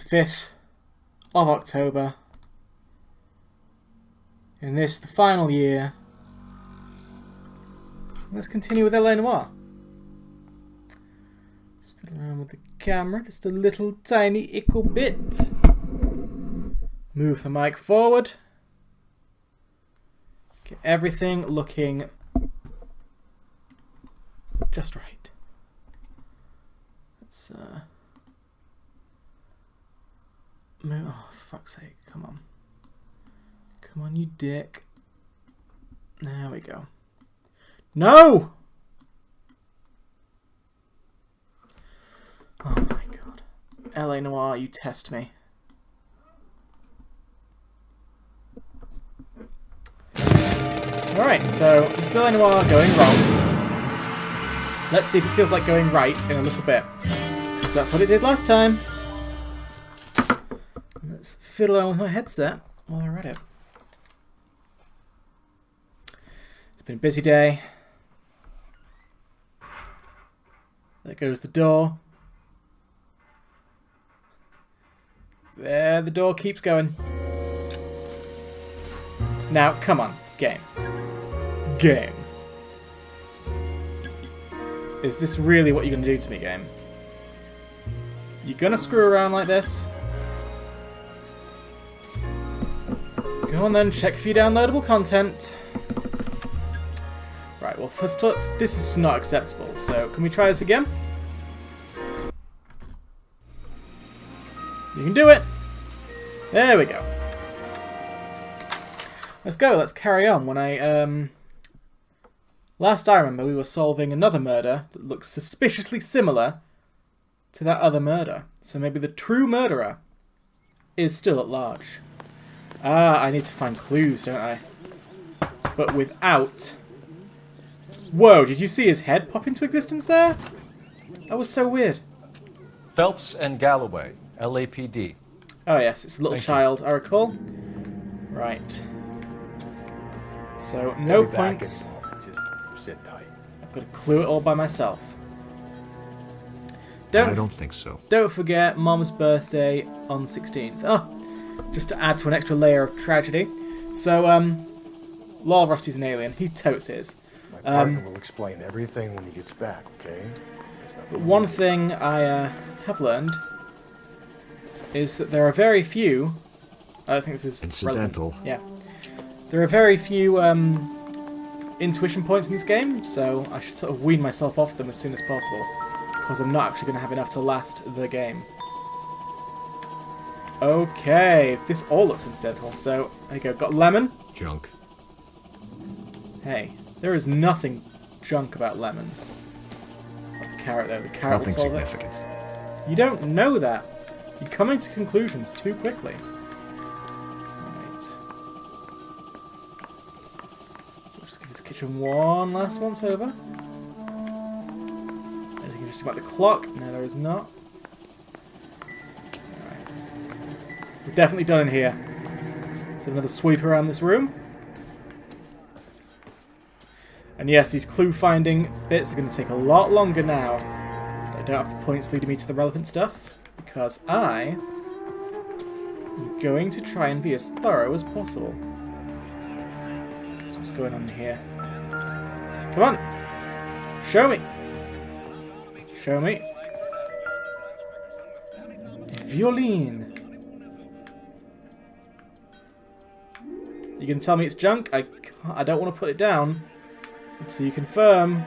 5th of October. In this, the final year. Let's continue with LA Noire. Let's fiddle around with the camera just a little tiny ickle bit. Move the mic forward. Get everything looking just right. Let's move. Oh, fuck's sake! Come on, come on, you dick. There we go. No! Oh my god. LA Noire, you test me. Alright, so this is LA Noire going wrong. Let's see if it feels like going right in a little bit. Because that's what it did last time. Let's fiddle around with my headset while I read it. It's been a busy day. There goes the door. There, the door keeps going. Now, come on, game. Game. Is this really what you're going to do to me, game? You going to screw around like this? Go on then, check for your downloadable content. Right, well, first up, this is just not acceptable, so can we try this again? You can do it! There we go. Let's go, let's carry on. When last I remember, we were solving another murder that looks suspiciously similar to that other murder. So maybe the true murderer is still at large. Ah, I need to find clues, don't I? But without... Whoa, did you see his head pop into existence there? That was so weird. Phelps and Galloway, LAPD. Oh yes, it's a little child, I recall. Right. So, no points. Just sit tight. I've got to clue it all by myself. I don't think so. Don't forget Mom's birthday on the 16th. Oh, just to add to an extra layer of tragedy. So, Lol Rusty's an alien. He totes his. My partner will explain everything when he gets back, okay? But one thing I have learned is that there are very few... I don't think this is incidental. Relevant. Yeah. There are very few intuition points in this game, so I should sort of wean myself off them as soon as possible, because I'm not actually going to have enough to last the game. Okay, this all looks incidental, so there you go. Got lemon. Junk. Hey, there is nothing junk about lemons. Like the carrot though, the carrot will Nothing solve it. significant. You don't know that. You're coming to conclusions too quickly. This kitchen one last once over. Anything interesting about the clock? No, there is not. Alright. We're definitely done in here. So another sweep around this room. And yes, these clue finding bits are going to take a lot longer now. I don't have the points leading me to the relevant stuff. Because I am going to try and be as thorough as possible. What's going on here? Come on! Show me! Show me. Violin. You can tell me it's junk? I don't want to put it down until you confirm.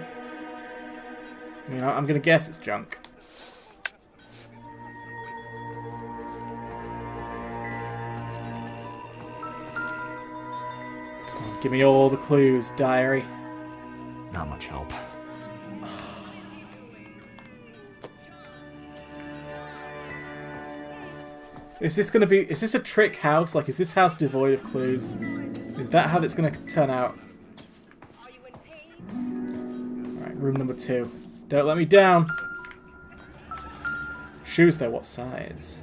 I mean, I'm going to guess it's junk. Give me all the clues, diary. Not much help. Is this gonna be... Is this a trick house? Like, is this house devoid of clues? Is that how it's gonna turn out? Alright, room number 2. Don't let me down! Shoes though, what size?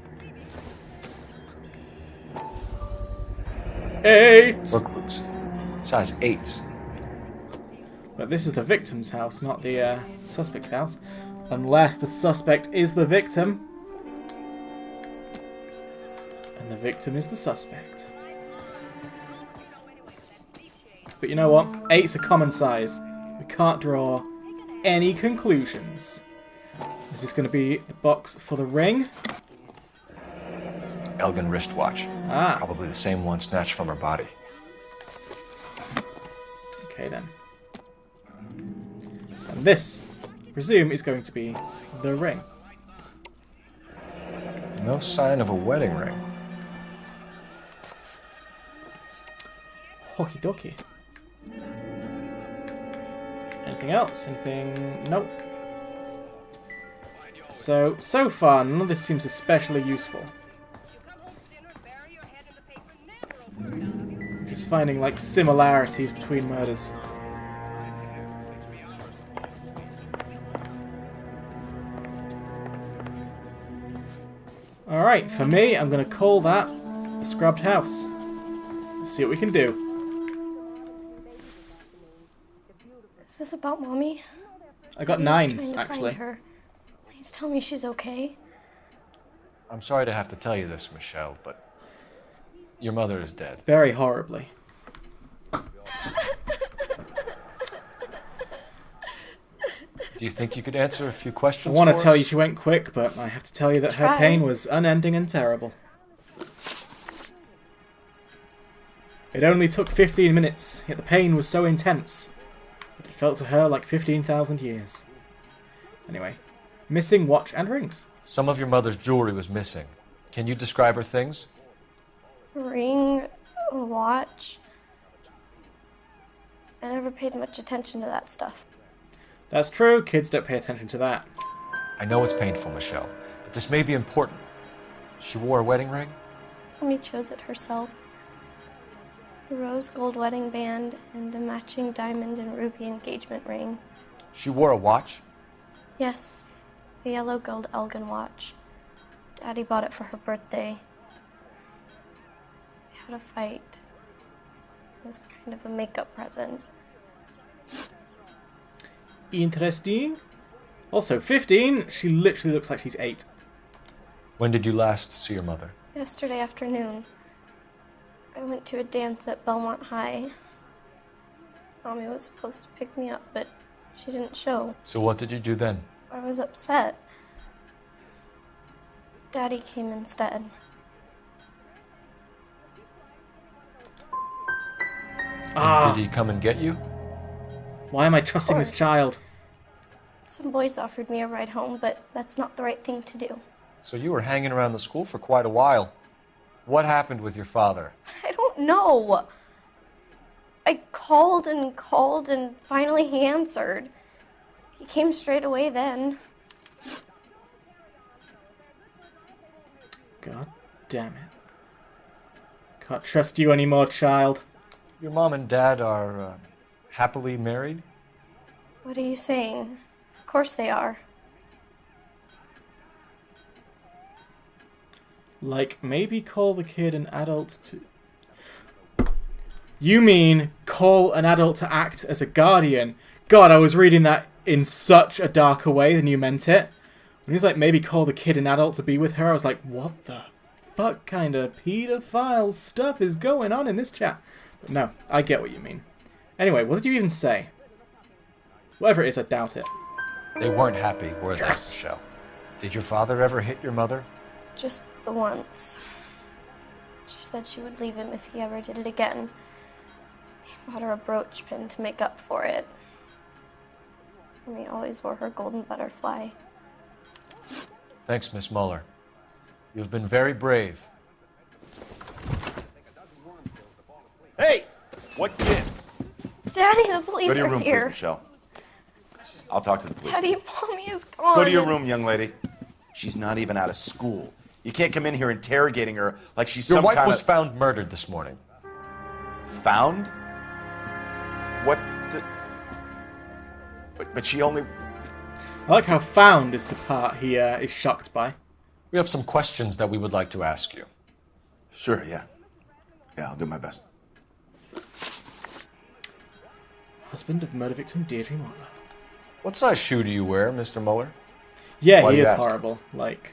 8! Work boots. Size 8. But this is the victim's house, not the suspect's house. Unless the suspect is the victim. And the victim is the suspect. But you know what? 8's a common size. We can't draw any conclusions. Is this going to be the box for the ring? Elgin wristwatch. Ah. Probably the same one snatched from her body. Okay then. And this, I presume, is going to be the ring. No sign of a wedding ring. Okie dokie. Anything else? Anything? Nope. So far, none of this seems especially useful. Just finding, like, similarities between murders. Alright, for me, I'm gonna call that a scrubbed house. Let's see what we can do. Is this about Mommy? I got Daddy was 9s, trying to actually. find her. Please tell me she's okay. I'm sorry to have to tell you this, Michelle, but your mother is dead. Very horribly. Do you think you could answer a few questions I want to for tell us? you she went quick, but I have to tell you that her Try. pain was unending and terrible. It only took 15 minutes, yet the pain was so intense that it felt to her like 15,000 years. Anyway, missing watch and rings. Some of your mother's jewelry was missing. Can you describe her things? Ring, a watch. I never paid much attention to that stuff. That's true, kids don't pay attention to that. I know it's painful, Michelle, but this may be important. She wore a wedding ring? Mommy chose it herself. A rose gold wedding band and a matching diamond and ruby engagement ring. She wore a watch? Yes, the yellow gold Elgin watch. Daddy bought it for her birthday. We had a fight. It was kind of a makeup present. Interesting. Also, 15, she literally looks like she's 8. When did you last see your mother? Yesterday afternoon, I went to a dance at Belmont High. Mommy was supposed to pick me up, but she didn't show. So what did you do then? I was upset. Daddy came instead. Ah. Did he come and get you? Why am I trusting this course. child? Some boys offered me a ride home, but that's not the right thing to do. So you were hanging around the school for quite a while. What happened with your father? I don't know. I called and finally he answered. He came straight away then. God damn it. Can't trust you anymore, child. Your mom and dad are happily married? What are you saying? Of course they are. Like, maybe call the kid an adult to... You mean call an adult to act as a guardian? God, I was reading that in such a darker way than you meant it. When he was like, maybe call the kid an adult to be with her, I was like, what the fuck kind of pedophile stuff is going on in this chat? But no, I get what you mean. Anyway, what did you even say? Whatever it is, I doubt it. They weren't happy, were they, Michelle? Did your father ever hit your mother? Just the once. She said she would leave him if he ever did it again. He bought her a brooch pin to make up for it. And he always wore her golden butterfly. Thanks, Miss Muller. You've been very brave. Hey! What gives? Daddy, the Go police to your are room, please, here. Michelle. I'll talk to the police. Daddy, Mommy is gone. Go to your room, young lady. She's not even out of school. You can't come in here interrogating her like she's Your some wife kind was of... found murdered this morning. Found? What the... But she only... I like how found is the part he is shocked by. We have some questions that we would like to ask you. Sure, yeah. Yeah, I'll do my best. Husband of murder victim Deirdre Muller. What size shoe do you wear, Mr. Muller? Yeah, Why do he you is ask? horrible. Like,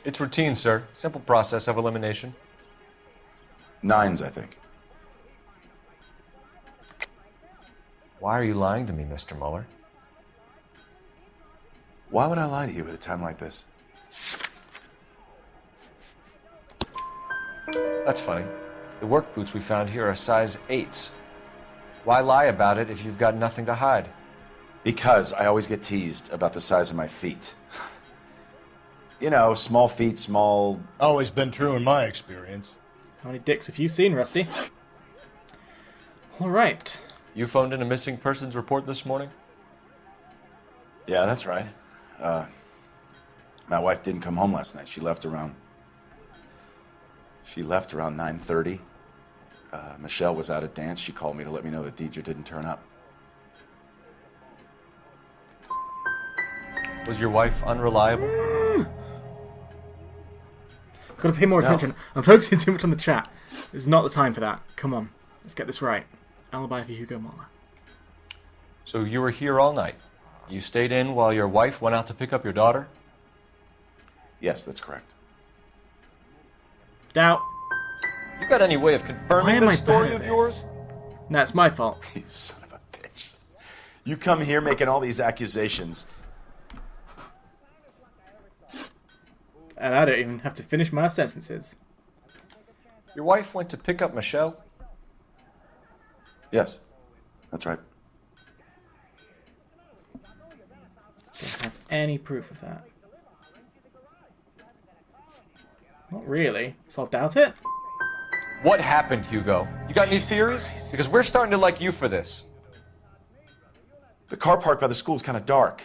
It's routine, sir. Simple process of elimination. 9s, I think. Why are you lying to me, Mr. Mueller? Why would I lie to you at a time like this? That's funny. The work boots we found here are size 8s. Why lie about it if you've got nothing to hide? Because I always get teased about the size of my feet. You know, small feet, small... Always been true in my experience. How many dicks have you seen, Rusty? Alright. You phoned in a missing persons report this morning? Yeah, that's right. My wife didn't come home last night. She left around 9:30. Michelle was out at dance. She called me to let me know that Deidre didn't turn up. Was your wife unreliable? Gotta pay more attention. I'm focusing too much on the chat. This is not the time for that. Come on. Let's get this right. Alibi for Hugo Mueller. So you were here all night. You stayed in while your wife went out to pick up your daughter? Yes, that's correct. Doubt. You got any way of Why confirming am I this story bad of at yours? this? No, it's my fault. You son of a bitch. You come here making all these accusations. And I don't even have to finish my sentences. Your wife went to pick up Michelle? Yes, that's right. Don't have any proof of that. Not really, so I'll doubt it. What happened, Hugo? You got any theories? Christ. Because we're starting to like you for this. The car park by the school is kind of dark.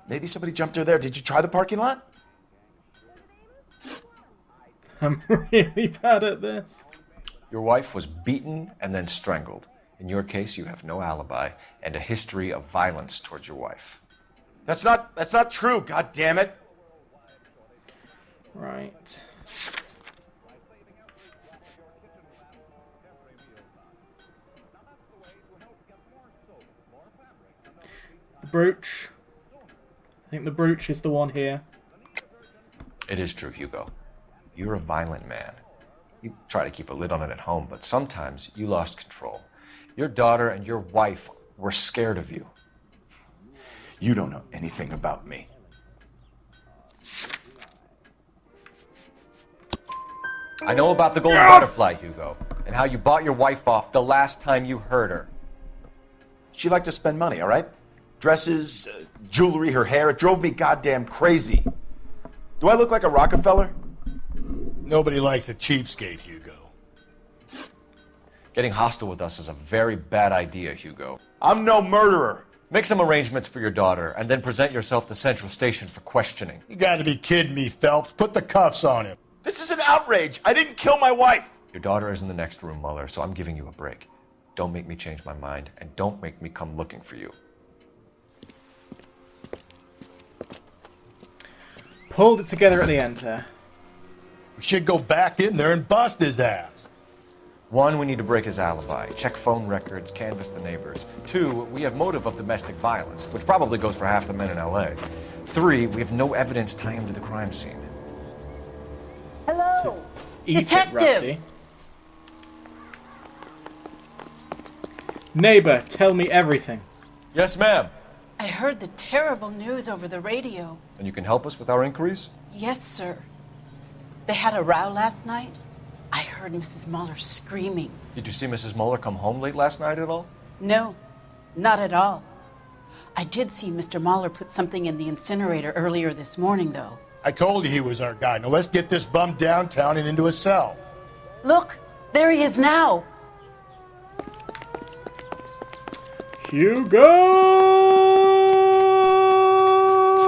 Maybe somebody jumped her there. Did you try the parking lot? I'm really bad at this. Your wife was beaten and then strangled. In your case, you have no alibi and a history of violence towards your wife. That's not true, god damn it. Right. The brooch. I think the brooch is the one here. It is true, Hugo. You're a violent man. You try to keep a lid on it at home, but sometimes you lost control. Your daughter and your wife were scared of you. You don't know anything about me. I know about the golden butterfly, Hugo, and how you bought your wife off the last time you heard her. She liked to spend money, all right? Dresses, jewelry, her hair. It drove me goddamn crazy. Do I look like a Rockefeller? Nobody likes a cheapskate, Hugo. Getting hostile with us is a very bad idea, Hugo. I'm no murderer. Make some arrangements for your daughter, and then present yourself to Central Station for questioning. You gotta be kidding me, Phelps. Put the cuffs on him. This is an outrage. I didn't kill my wife. Your daughter is in the next room, Mueller, so I'm giving you a break. Don't make me change my mind, and don't make me come looking for you. Pulled it together at the end there. We should go back in there and bust his ass. 1, we need to break his alibi. Check phone records, canvass the neighbors. 2, we have motive of domestic violence, which probably goes for half the men in L.A. 3, we have no evidence tying him to the crime scene. Hello. Eat Detective! it, Rusty. Neighbor, tell me everything. Yes, ma'am. I heard the terrible news over the radio. And you can help us with our inquiries? Yes, sir. They had a row last night. I heard Mrs. Mueller screaming. Did you see Mrs. Mueller come home late last night at all? No, not at all. I did see Mr. Mueller put something in the incinerator earlier this morning, though. I told you he was our guy. Now let's get this bum downtown and into a cell. Look, there he is now. Hugo!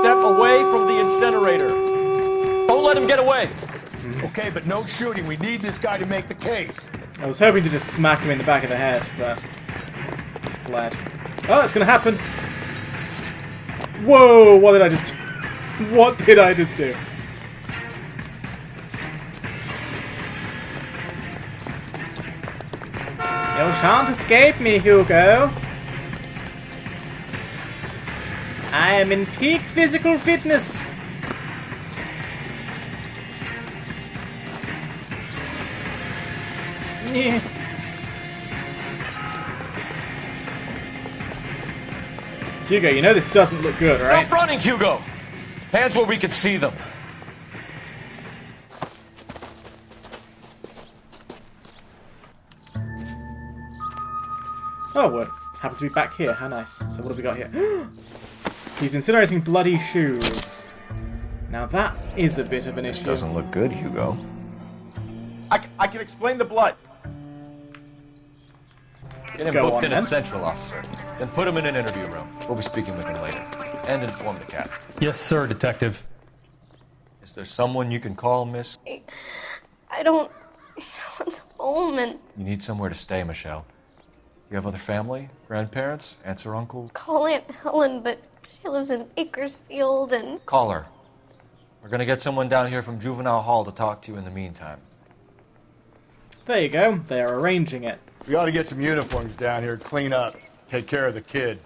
Step away from the incinerator. Don't let him get away. Okay, but no shooting. We need this guy to make the case. I was hoping to just smack him in the back of the head, but he fled. Oh, it's gonna happen! Whoa! What did I just do? What did I just do? You shan't escape me, Hugo. I am in peak physical fitness. Yeah. Hugo, you know this doesn't look good, right? Enough running, Hugo! Hands where we can see them. Oh, we're happy to be back here. How nice. So what have we got here? He's incinerating bloody shoes. Now that is a bit of an issue. Doesn't look good, Hugo. I can explain the blood. Get him Go booked on, in at then. Central, officer. Then put him in an interview room. We'll be speaking with him later. And inform the captain. Yes, sir, Detective. Is there someone you can call, miss? I don't want home, and You need somewhere to stay, Michelle. You have other family? Grandparents? Aunts or uncles? call Aunt Helen, but she lives in Bakersfield, and Call her. We're gonna get someone down here from Juvenile Hall to talk to you in the meantime. There you go. They are arranging it. We ought to get some uniforms down here, clean up, take care of the kid.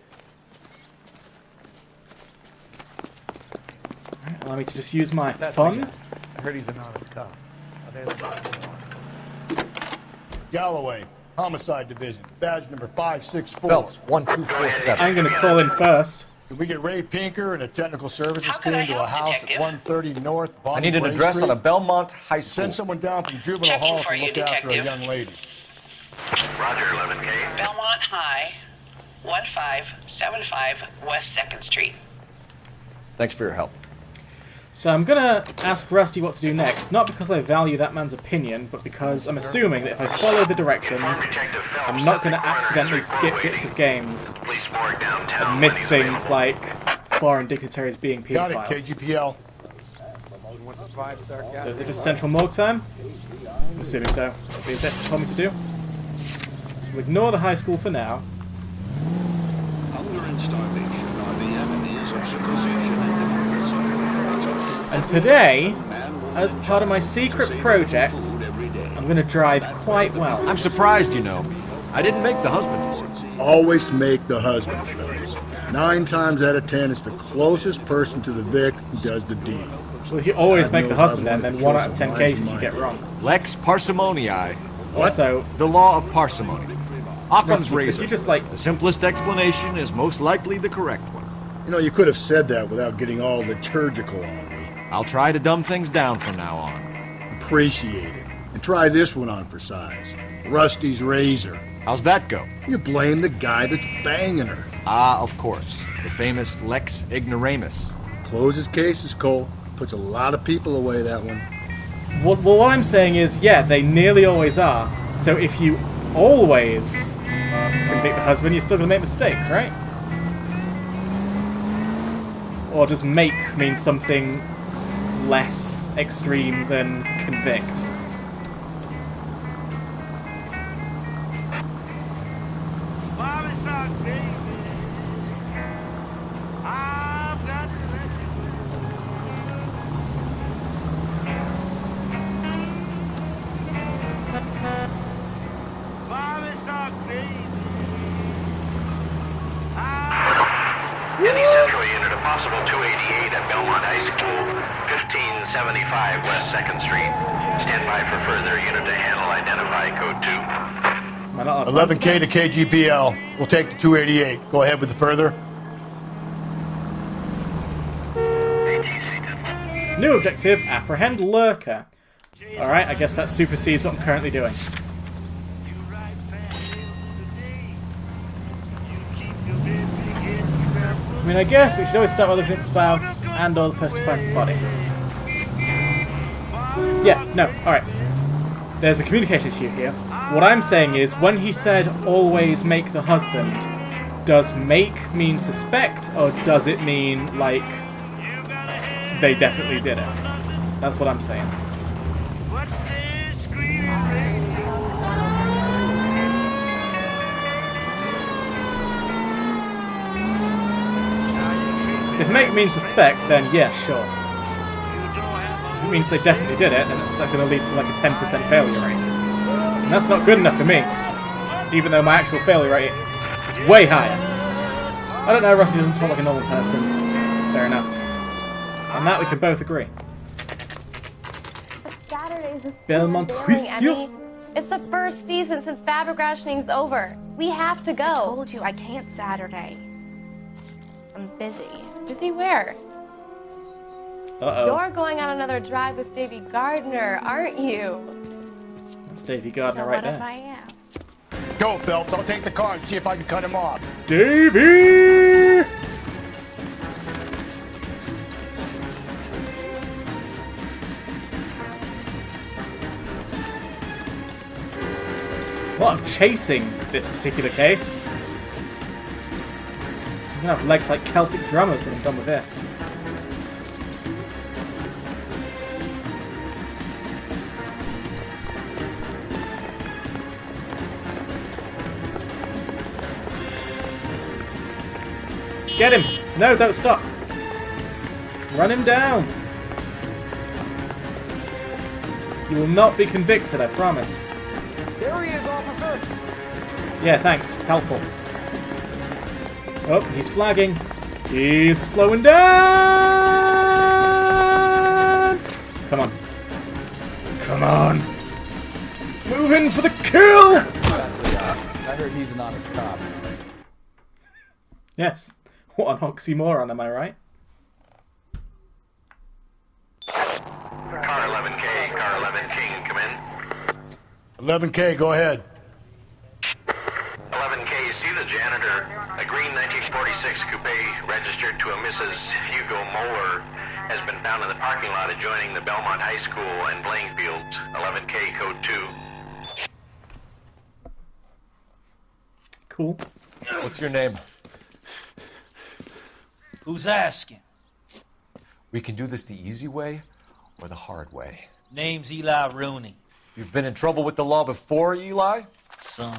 Alright, allow me to just use my phone. I heard he's an honest cop. Galloway, Homicide Division, badge number 564. Phelps, 1247. I'm going to call in first. Can we get Ray Pinker and a technical services team to a house at 130 North I Bonnie need an Bray address Street? on a Belmont High School. Send someone down from Juvenile Checking Hall for to you, look after a detective. young lady. Roger, 11K. Belmont High, 1575 West 2nd Street. Thanks for your help. So I'm going to ask Rusty what to do next, not because I value that man's opinion, but because I'm assuming that if I follow the directions, I'm not going to accidentally skip bits of games and miss things like foreign dignitaries being Got it, pedophiles. KGPL. So is it just Central Morgue time? I'm assuming so. That'll be the best told me to do. So we'll ignore the high school for now. And today, as part of my secret project, I'm going to drive quite well. I'm surprised, you know. I didn't make the husband for it. Always make the husband, fellas. 9 times out of 10, it's the closest person to the Vic who does the deed. Well, if you always God make the knows husband, I'd then wanna 1 kill out of some 10 lives cases of you get mine. wrong. Lex parsimoniae. Also, The law of parsimony. Occam's Rusty, could razor. you just like... The simplest explanation is most likely the correct one. You know, you could have said that without getting all liturgical on me. I'll try to dumb things down from now on. Appreciate it. And try this one on for size. Rusty's razor. How's that go? You blame the guy that's banging her. Ah, of course. The famous Lex ignoramus. Closes cases, Cole. Puts a lot of people away, that one. Well, what I'm saying is, yeah, they nearly always are. So if you always convict the husband, you're still going to make mistakes, right? Or does make mean something less extreme than convict? Any Central unit, a possible 288 at Belmont High School, 1575 West 2nd Street. Stand by for further unit to handle. Identify code 2. Am I not allowed to 11K to KGPL. We'll take the 288. Go ahead with the further. New objective, apprehend lurker. Alright, I guess that supersedes what I'm currently doing. I mean, I guess we should always start by looking at the spouse and or the person who finds the body. Yeah, no, alright. There's a communication issue here. What I'm saying is, when he said always make the husband, does make mean suspect, or does it mean, like, they definitely did it? That's what I'm saying. So if make means suspect, then yeah, sure. If it means they definitely did it, then it's going to lead to like a 10% failure rate. And that's not good enough for me, even though my actual failure rate is way higher. I don't know, Rusty doesn't talk like a normal person. Fair enough. On that we can both agree. Saturdays is Belmont failing, with you. Emmy. It's the first season since fabric rationing's over. We have to go. I told you I can't Saturday. I'm busy. Busy where? Uh-oh. You're going on another drive with Davy Gardner, aren't you? That's Davy Gardner So right what if there. I am? Go, Phelps. I'll take the car and see if I can cut him off. Davy! A lot of chasing this particular case. I'm gonna have legs like Celtic drummers when I'm done with this. Get him! No, don't stop! Run him down! You will not be convicted, I promise. There he is, officer! Yeah, thanks. Helpful. Oh, he's flagging. He's slowing down! Come on. Come on! Move in for the kill! I heard he's an honest cop. Yes. What an oxymoron, am I right? Car 11K, car 11 King, come in. 11K, go ahead. 11K, see the janitor. A green 1946 coupe registered to a Mrs. Hugo Moeller has been found in the parking lot adjoining the Belmont High School and playing fields. 11K, code 2. Cool. What's your name? Who's asking? We can do this the easy way or the hard way. Name's Eli Rooney. You've been in trouble with the law before, Eli? Son,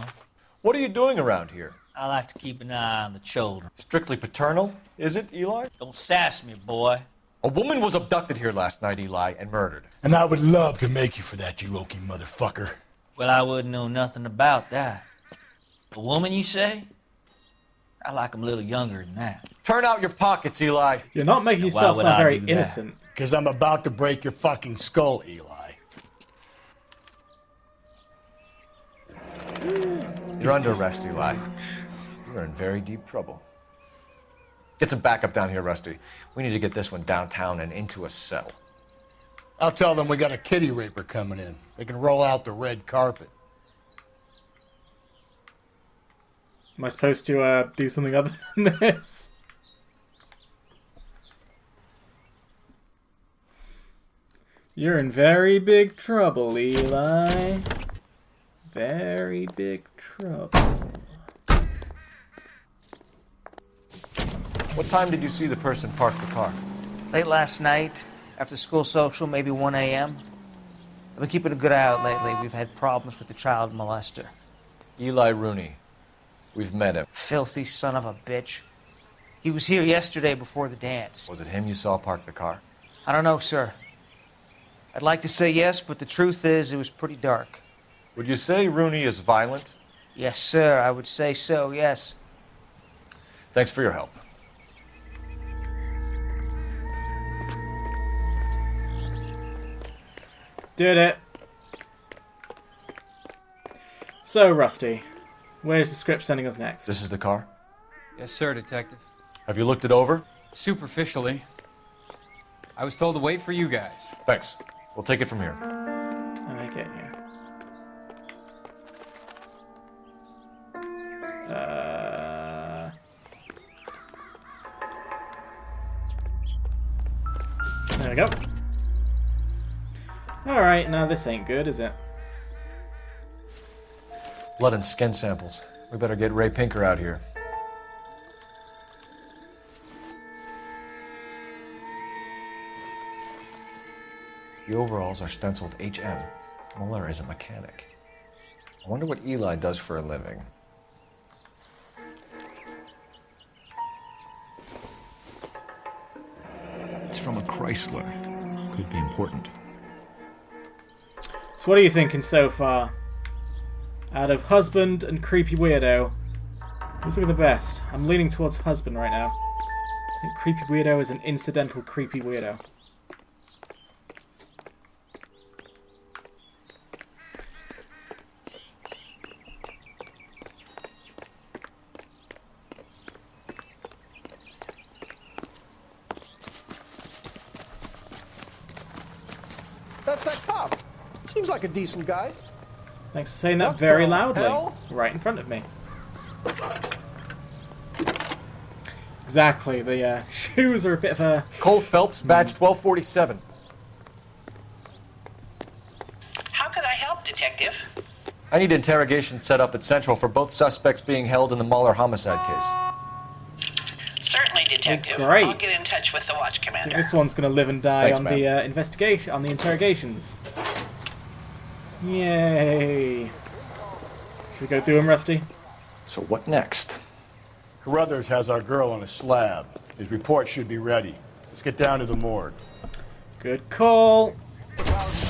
What are you doing around here? I like to keep an eye on the children. Strictly paternal, is it, Eli? Don't sass me, boy. A woman was abducted here last night, Eli, and murdered. And I would love to make you for that, you oaky motherfucker. Well, I wouldn't know nothing about that. A woman, you say? I like 'em a little younger than that. Turn out your pockets, Eli. You're not making Why yourself would sound I very do that? innocent. Because I'm about to break your fucking skull, Eli. You're under arrest, Eli. You're in very deep trouble. Get some backup down here, Rusty. We need to get this one downtown and into a cell. I'll tell them we got a kitty raper coming in. They can roll out the red carpet. Am I supposed to do something other than this? You're in very big trouble, Eli. Very big trouble. What time did you see the person park the car? Late last night, after school social, maybe 1 a.m. I've been keeping a good eye out lately. We've had problems with the child molester. Eli Rooney. We've met him. Filthy son of a bitch. He was here yesterday before the dance. Was it him you saw park the car? I don't know, sir. I'd like to say yes, but the truth is it was pretty dark. Would you say Rooney is violent? Yes, sir, I would say so, yes. Thanks for your help. Did it. So, Rusty, where's the script sending us next? This is the car? Yes, sir, Detective. Have you looked it over? Superficially. I was told to wait for you guys. Thanks. We'll take it from here. I get you. There we go. Alright, now this ain't good, is it? Blood and skin samples. We better get Ray Pinker out here. The overalls are stenciled HM. Muller is a mechanic. I wonder what Eli does for a living. It's from a Chrysler. Could be important. So what are you thinking so far? Out of husband and creepy weirdo, who's looking the best? I'm leaning towards husband right now. I think creepy weirdo is an incidental creepy weirdo. That's that cop. Seems like a decent guy. Thanks for saying that What very the loudly. hell? Right in front of me. Exactly, the shoes are a bit of a... Cole Phelps, badge 1247. How could I help, Detective? I need interrogation set up at Central for both suspects being held in the Mahler homicide case. Certainly, Detective. Oh, great. I'll get in touch with the watch I think commander. this one's going to live and die Thanks, on ma'am. the investigation, on the interrogations. Yay! Should we go through them, Rusty? So what next? Carruthers has our girl on a slab. His report should be ready. Let's get down to the morgue. Good call.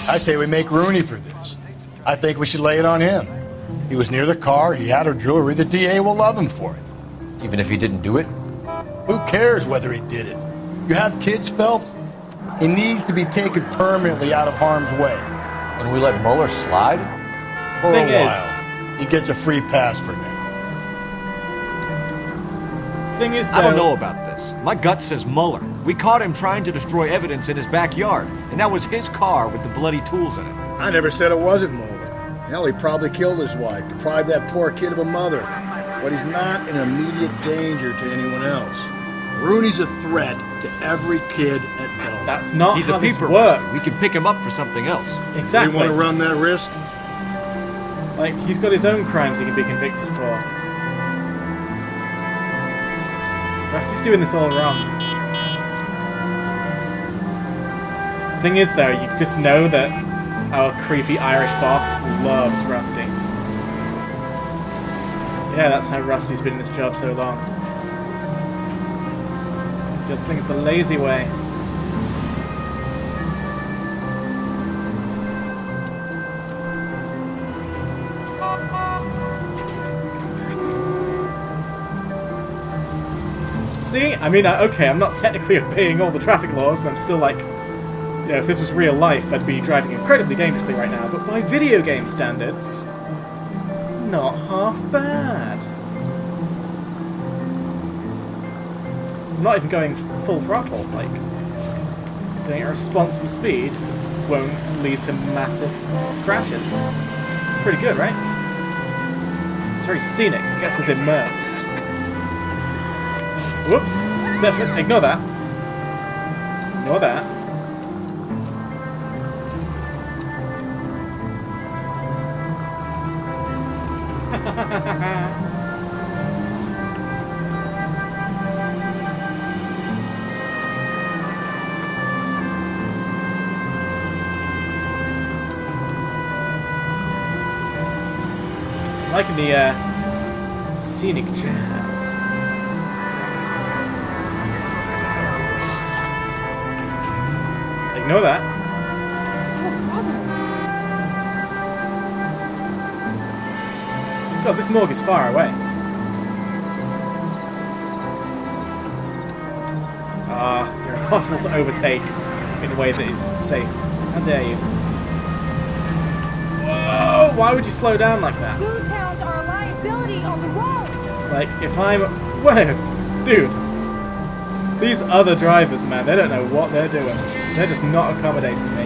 I say we make Rooney for this. I think we should lay it on him. He was near the car, he had her jewelry, the DA will love him for it. Even if he didn't do it? Who cares whether he did it? You have kids, Phelps? He needs to be taken permanently out of harm's way. And we let Mueller slide? For Thing a is- while. He gets a free pass for now. Thing is, though... I don't know about this. My gut says Mueller. We caught him trying to destroy evidence in his backyard, and that was his car with the bloody tools in it. I never said it wasn't Mueller. Hell, he probably killed his wife, deprived that poor kid of a mother. But he's not an immediate danger to anyone else. Rooney's a threat to every kid at Belmont. That's not He's how a this peeper. works. We can pick him up for something else. Exactly. You want to run that risk? Like, he's got his own crimes he can be convicted for. Rusty's doing this all wrong. The thing is, though, you just know that our creepy Irish boss loves Rusty. Yeah, that's how Rusty's been in this job so long. He does things the lazy way. See? I mean, okay, I'm not technically obeying all the traffic laws, and I'm still like... You know, if this was real life, I'd be driving incredibly dangerously right now, but by video game standards, not half bad. I'm not even going full throttle, like, going at a responsible speed won't lead to massive crashes. It's pretty good, right? It's very scenic, gets us immersed. Whoops. Ignore that. Ignore that. Liking the scenic jazz. Ignore that. God, this morgue is far away. You're impossible to overtake in a way that is safe. How dare you? Whoa! Why would you slow down like that? Foodhounds are a liability on the road. Like, if I'm... Whoa! Dude! These other drivers, man, they don't know what they're doing. They're just not accommodating me.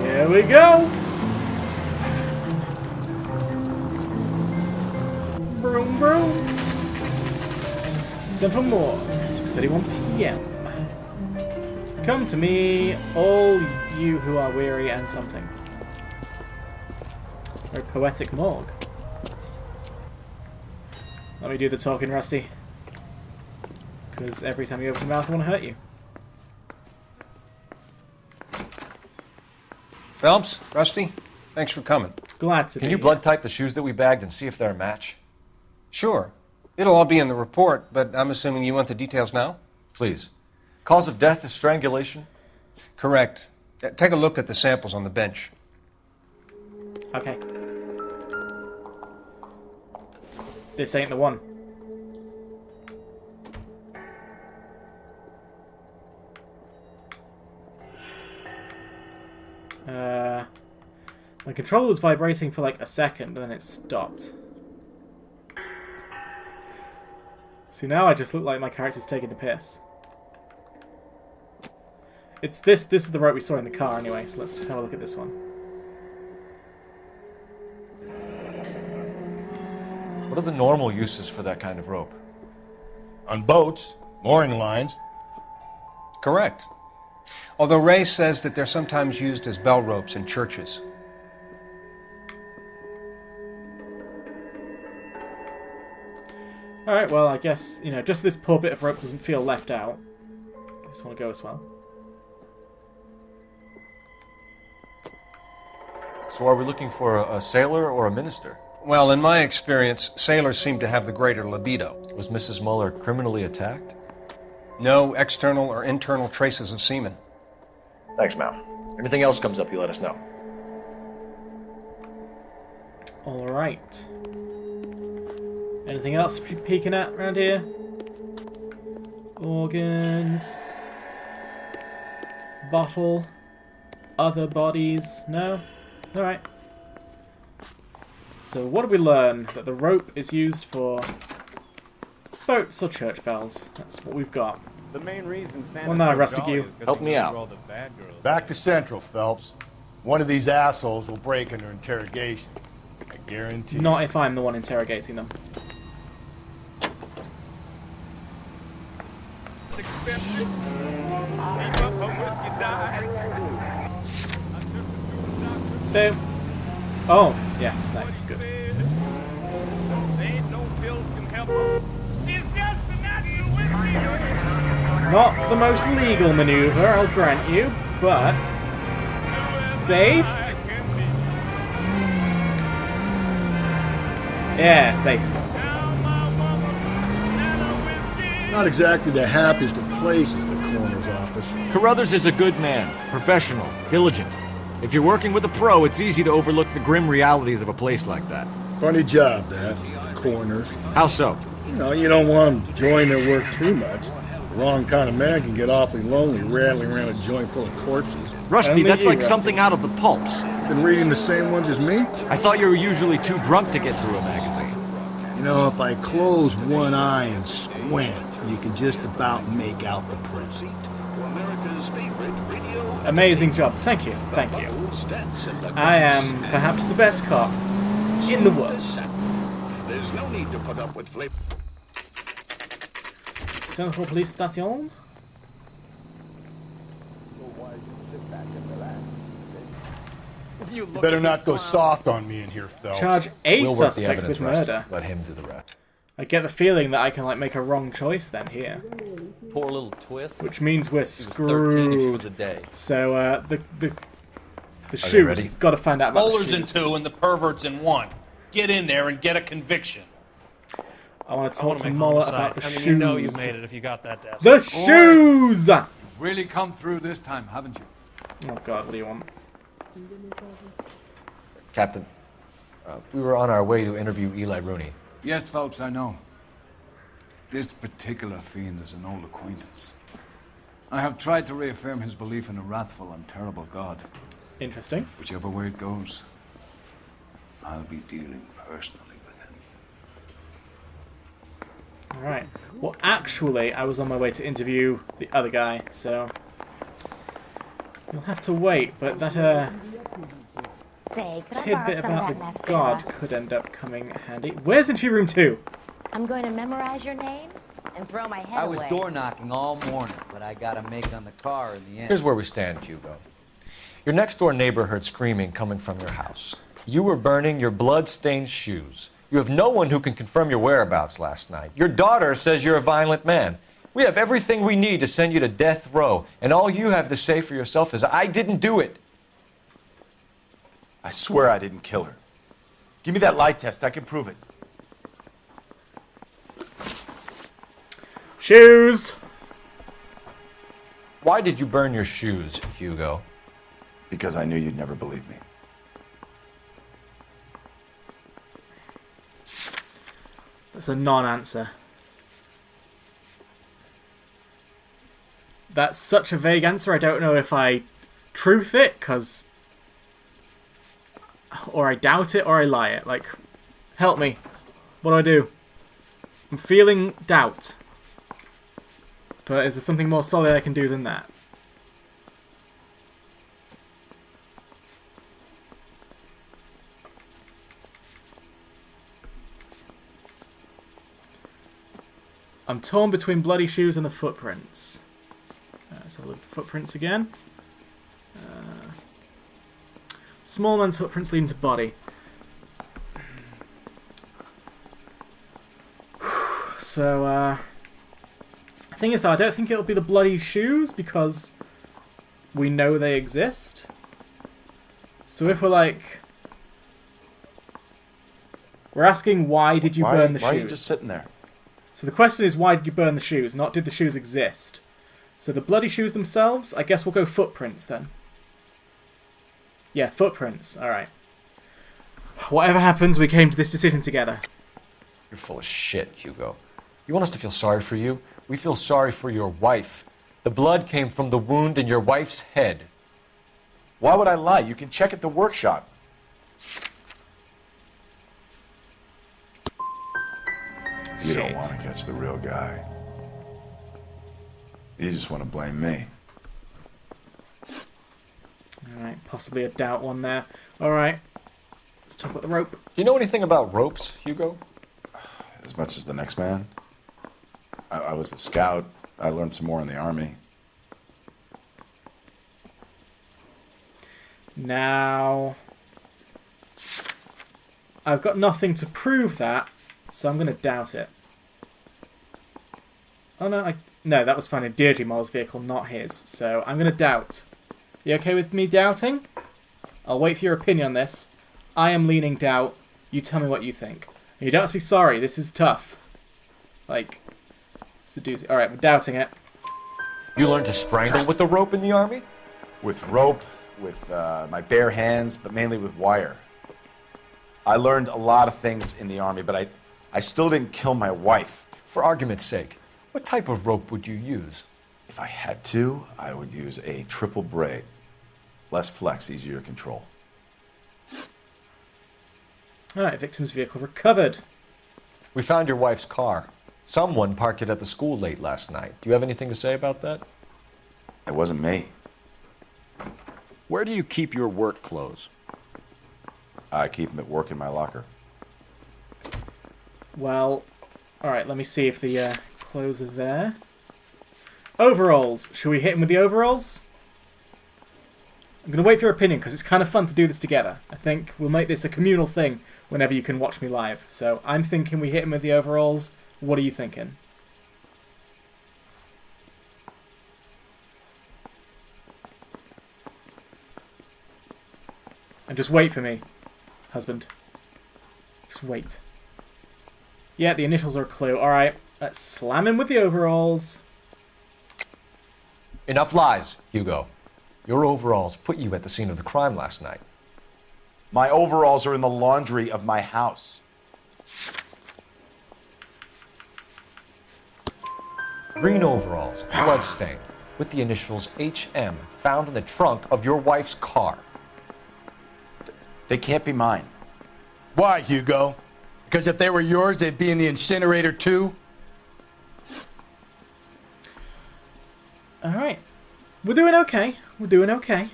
Here we go! Broom, broom. Central Morgue, 6:31 p.m. Come to me, all you who are weary and something. Very poetic morgue. Let me do the talking, Rusty. Because every time you open your mouth, I want to hurt you. Phelps, Rusty, thanks for coming. Glad to Can be you here. blood type the shoes that we bagged and see if they're a match? Sure. It'll all be in the report, but I'm assuming you want the details now? Please. Cause of death is strangulation? Correct. Take a look at the samples on the bench. Okay. This ain't the one. My controller was vibrating for like a second, and then it stopped. See, now I just look like my character's taking the piss. It's this is the rope we saw in the car anyway, so let's just have a look at this one. What are the normal uses for that kind of rope? On boats, mooring lines. Correct. Although Ray says that they're sometimes used as bell ropes in churches. Alright, well, I guess, you know, just this poor bit of rope doesn't feel left out. This one will go as well. So are we looking for a sailor or a minister? Well, in my experience, sailors seem to have the greater libido. Was Mrs. Muller criminally attacked? No external or internal traces of semen. Thanks, Mal. Anything else comes up, you let us know. Alright. Anything else to be peeking at around here? Organs. Bottle. Other bodies. No? Alright. So what did we learn? That the rope is used for boats or church bells. That's what we've got. The main reason Well, now I arrested you. Help me out. Back to Central, Phelps. One of these assholes will break under interrogation. I guarantee. Not if I'm the one interrogating them. Boom. Oh, yeah, nice, good. Not the most legal maneuver, I'll grant you, but safe? Yeah, safe. Not exactly the happiest of places, the coroner's office. Carruthers is a good man, professional, diligent. If you're working with a pro, it's easy to overlook the grim realities of a place like that. Funny job, that, the coroner's. How so? You know, you don't want them enjoying their work too much. The wrong kind of man can get awfully lonely rattling around a joint full of corpses. Rusty, that's like something out of the pulps. Been reading the same ones as me? I thought you were usually too drunk to get through a magazine. You know, if I close one eye and squint, you can just about make out the print. Amazing job. Thank you. Thank you. I am perhaps the best cop in the world. There's no need to put up with flip. Central Police Station. You better not go soft on me in here, Phelps. Charge a We'll work the suspect evidence, with Rusty. murder. Let him do the rest. I get the feeling that I can like make a wrong choice then here, Poor little twist. which means we're She was 13 if she was screwed. a day. So the they shoot. ready? You've got to find out about the Bowlers in shoes. 2 and the perverts in 1. Get in there and get a conviction. I want to talk to Muller about the shoes. You know you made it if you got that desk. The shoes! You've really come through this time, haven't you? Oh God, what do you want? Captain, we were on our way to interview Eli Rooney. Yes, Phelps, I know. This particular fiend is an old acquaintance. I have tried to reaffirm his belief in a wrathful and terrible God. Interesting. Whichever way it goes, I'll be dealing personally with him. Alright. Well, actually, I was on my way to interview the other guy, so you'll have to wait, but that, Say, could I borrow tidbit some of about that the mascara? god could end up coming handy. Where's interview room 2? I'm going to memorize your name and throw my head I was away. door knocking all morning, but I got a make on the car in the end. Here's where we stand, Hugo. Your next door neighbor heard screaming coming from your house. You were burning your blood-stained shoes. You have no one who can confirm your whereabouts last night. Your daughter says you're a violent man. We have everything we need to send you to death row, and all you have to say for yourself is, I didn't do it. I swear I didn't kill her. Give me that lie test. I can prove it. Shoes! Why did you burn your shoes, Hugo? Because I knew you'd never believe me. That's a non-answer. That's such a vague answer, I don't know if I truth it, because... or I doubt it, or I lie it. Like, help me. What do I do? I'm feeling doubt. But is there something more solid I can do than that? I'm torn between bloody shoes and the footprints. Let's have a look at the footprints again. Small man's footprints leading to body. So, the thing is though, I don't think it'll be the bloody shoes because we know they exist. So if we're like... We're asking why did you burn the shoes? Why are you just sitting there? So the question is why did you burn the shoes, not did the shoes exist? So the bloody shoes themselves, I guess we'll go footprints then. Yeah, footprints. Alright. Whatever happens, we came to this decision together. You're full of shit, Hugo. You want us to feel sorry for you? We feel sorry for your wife. The blood came from the wound in your wife's head. Why would I lie? You can check at the workshop. You don't want to catch the real guy. You just want to blame me. Alright, possibly a doubt one there. Alright, let's talk about the rope. Do you know anything about ropes, Hugo? As much as the next man. I was a scout. I learned some more in the army. Now, I've got nothing to prove that, so I'm going to doubt it. Oh no, no, that was found in Deirdre Moll's vehicle, not his. So I'm going to doubt. You okay with me doubting? I'll wait for your opinion on this. I am leaning doubt. You tell me what you think. And you don't have to be sorry. This is tough. Like, it's a doozy. Alright, we're doubting it. You learned to strangle with a rope in the army? With rope, with my bare hands, but mainly with wire. I learned a lot of things in the army, but I still didn't kill my wife. For argument's sake, what type of rope would you use? If I had to, I would use a triple braid. Less flex, easier to control. Alright, victim's vehicle recovered. We found your wife's car. Someone parked it at the school late last night. Do you have anything to say about that? It wasn't me. Where do you keep your work clothes? I keep them at work in my locker. Well, alright, let me see if the clothes are there. Overalls. Should we hit him with the overalls? I'm going to wait for your opinion because it's kind of fun to do this together. I think we'll make this a communal thing whenever you can watch me live. So I'm thinking we hit him with the overalls. What are you thinking? And just wait for me, husband. Just wait. Yeah, the initials are a clue. Alright, let's slam him with the overalls. Enough lies, Hugo. Your overalls put you at the scene of the crime last night. My overalls are in the laundry of my house. Green overalls, bloodstained, with the initials HM found in the trunk of your wife's car. They can't be mine. Why, Hugo? Because if they were yours, they'd be in the incinerator too? Alright. We're doing okay. We're doing okay.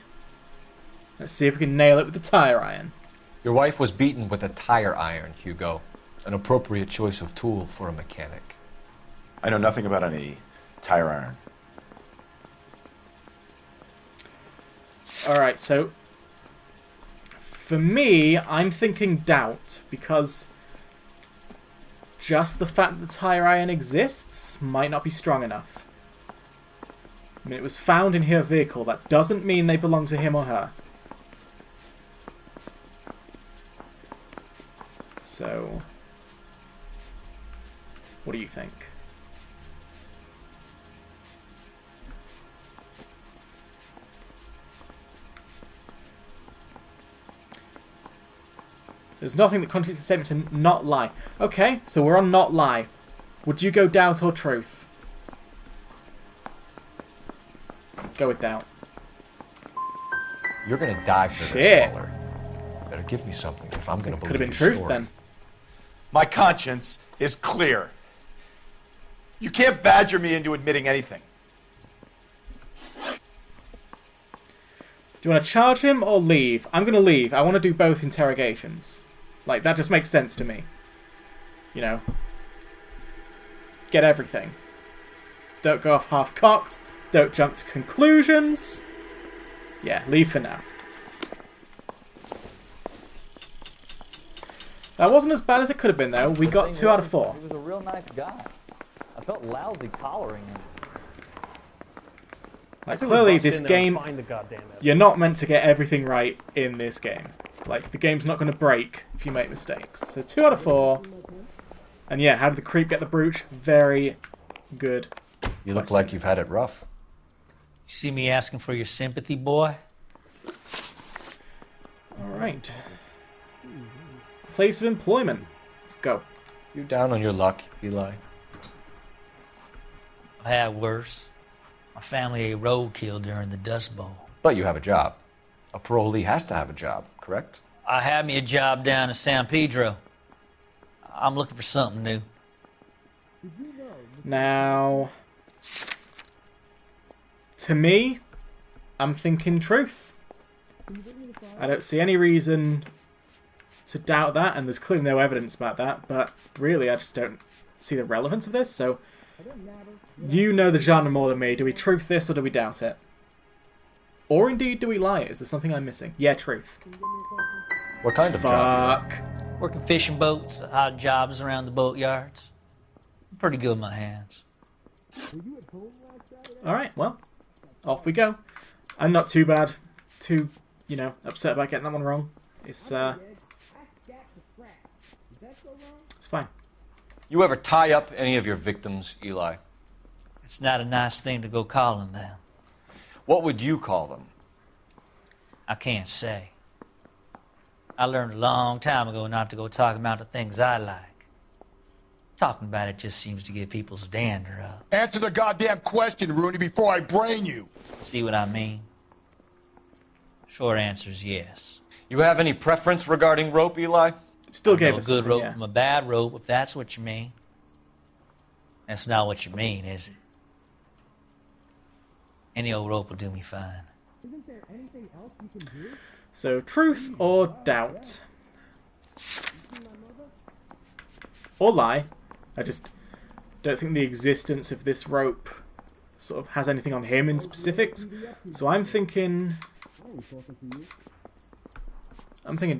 Let's see if we can nail it with the tire iron. Your wife was beaten with a tire iron, Hugo. An appropriate choice of tool for a mechanic. I know nothing about any tire iron. Alright, so for me, I'm thinking doubt, because just the fact that the tire iron exists might not be strong enough. I mean, it was found in her vehicle. That doesn't mean they belong to him or her. So, what do you think? There's nothing that contradicts the statement to not lie. Okay, so we're on not lie. Would you go doubt or truth? Go with doubt. You're gonna die for this, Muller. Better give me something if I'm gonna believe Could have been your truth story. then. My conscience is clear. You can't badger me into admitting anything. Do you want to charge him or leave? I'm going to leave. I want to do both interrogations. Like, that just makes sense to me. You know. Get everything. Don't go off half-cocked. Don't jump to conclusions. Yeah, leave for now. That wasn't as bad as it could have been, though. We got 2 out of 4. He was a real nice guy. I felt lousy collaring him. Like, clearly, this game, you're not meant to get everything right in this game. Like, the game's not going to break if you make mistakes. So 2 out of 4. And yeah, how did the creep get the brooch? Very good. You look like you've had it rough. You see me asking for your sympathy, boy? Alright. Place of employment. Let's go. You're down on your luck, Eli. I had worse. My family ate roadkill during the Dust Bowl. But you have a job. A parolee has to have a job, correct? I had me a job down in San Pedro. I'm looking for something new. Now, to me, I'm thinking truth. I don't see any reason to doubt that, and there's clearly no evidence about that, but really I just don't see the relevance of this, so you know the genre more than me. Do we truth this or do we doubt it? Or indeed, do we lie it? Is there something I'm missing? Yeah, truth. What kind of job? Fuck. Working fishing boats, odd jobs around the boatyards. I'm pretty good with my hands. Alright, well, off we go. I'm not too bad. Too, you know, upset about getting that one wrong. It's fine. You ever tie up any of your victims, Eli? It's not a nice thing to go calling them. What would you call them? I can't say. I learned a long time ago not to go talking about the things I like. Talking about it just seems to get people's dander up. Answer the goddamn question, Rooney, before I brain you. See what I mean? Short answer is yes. You have any preference regarding rope, Eli? Still gave us a good something, rope yeah. from a bad rope, if that's what you mean. That's not what you mean, is it? Any old rope will do me fine. Isn't there anything else you can do? So, truth or doubt? Or lie. I just don't think the existence of this rope sort of has anything on him in specifics. So I'm thinking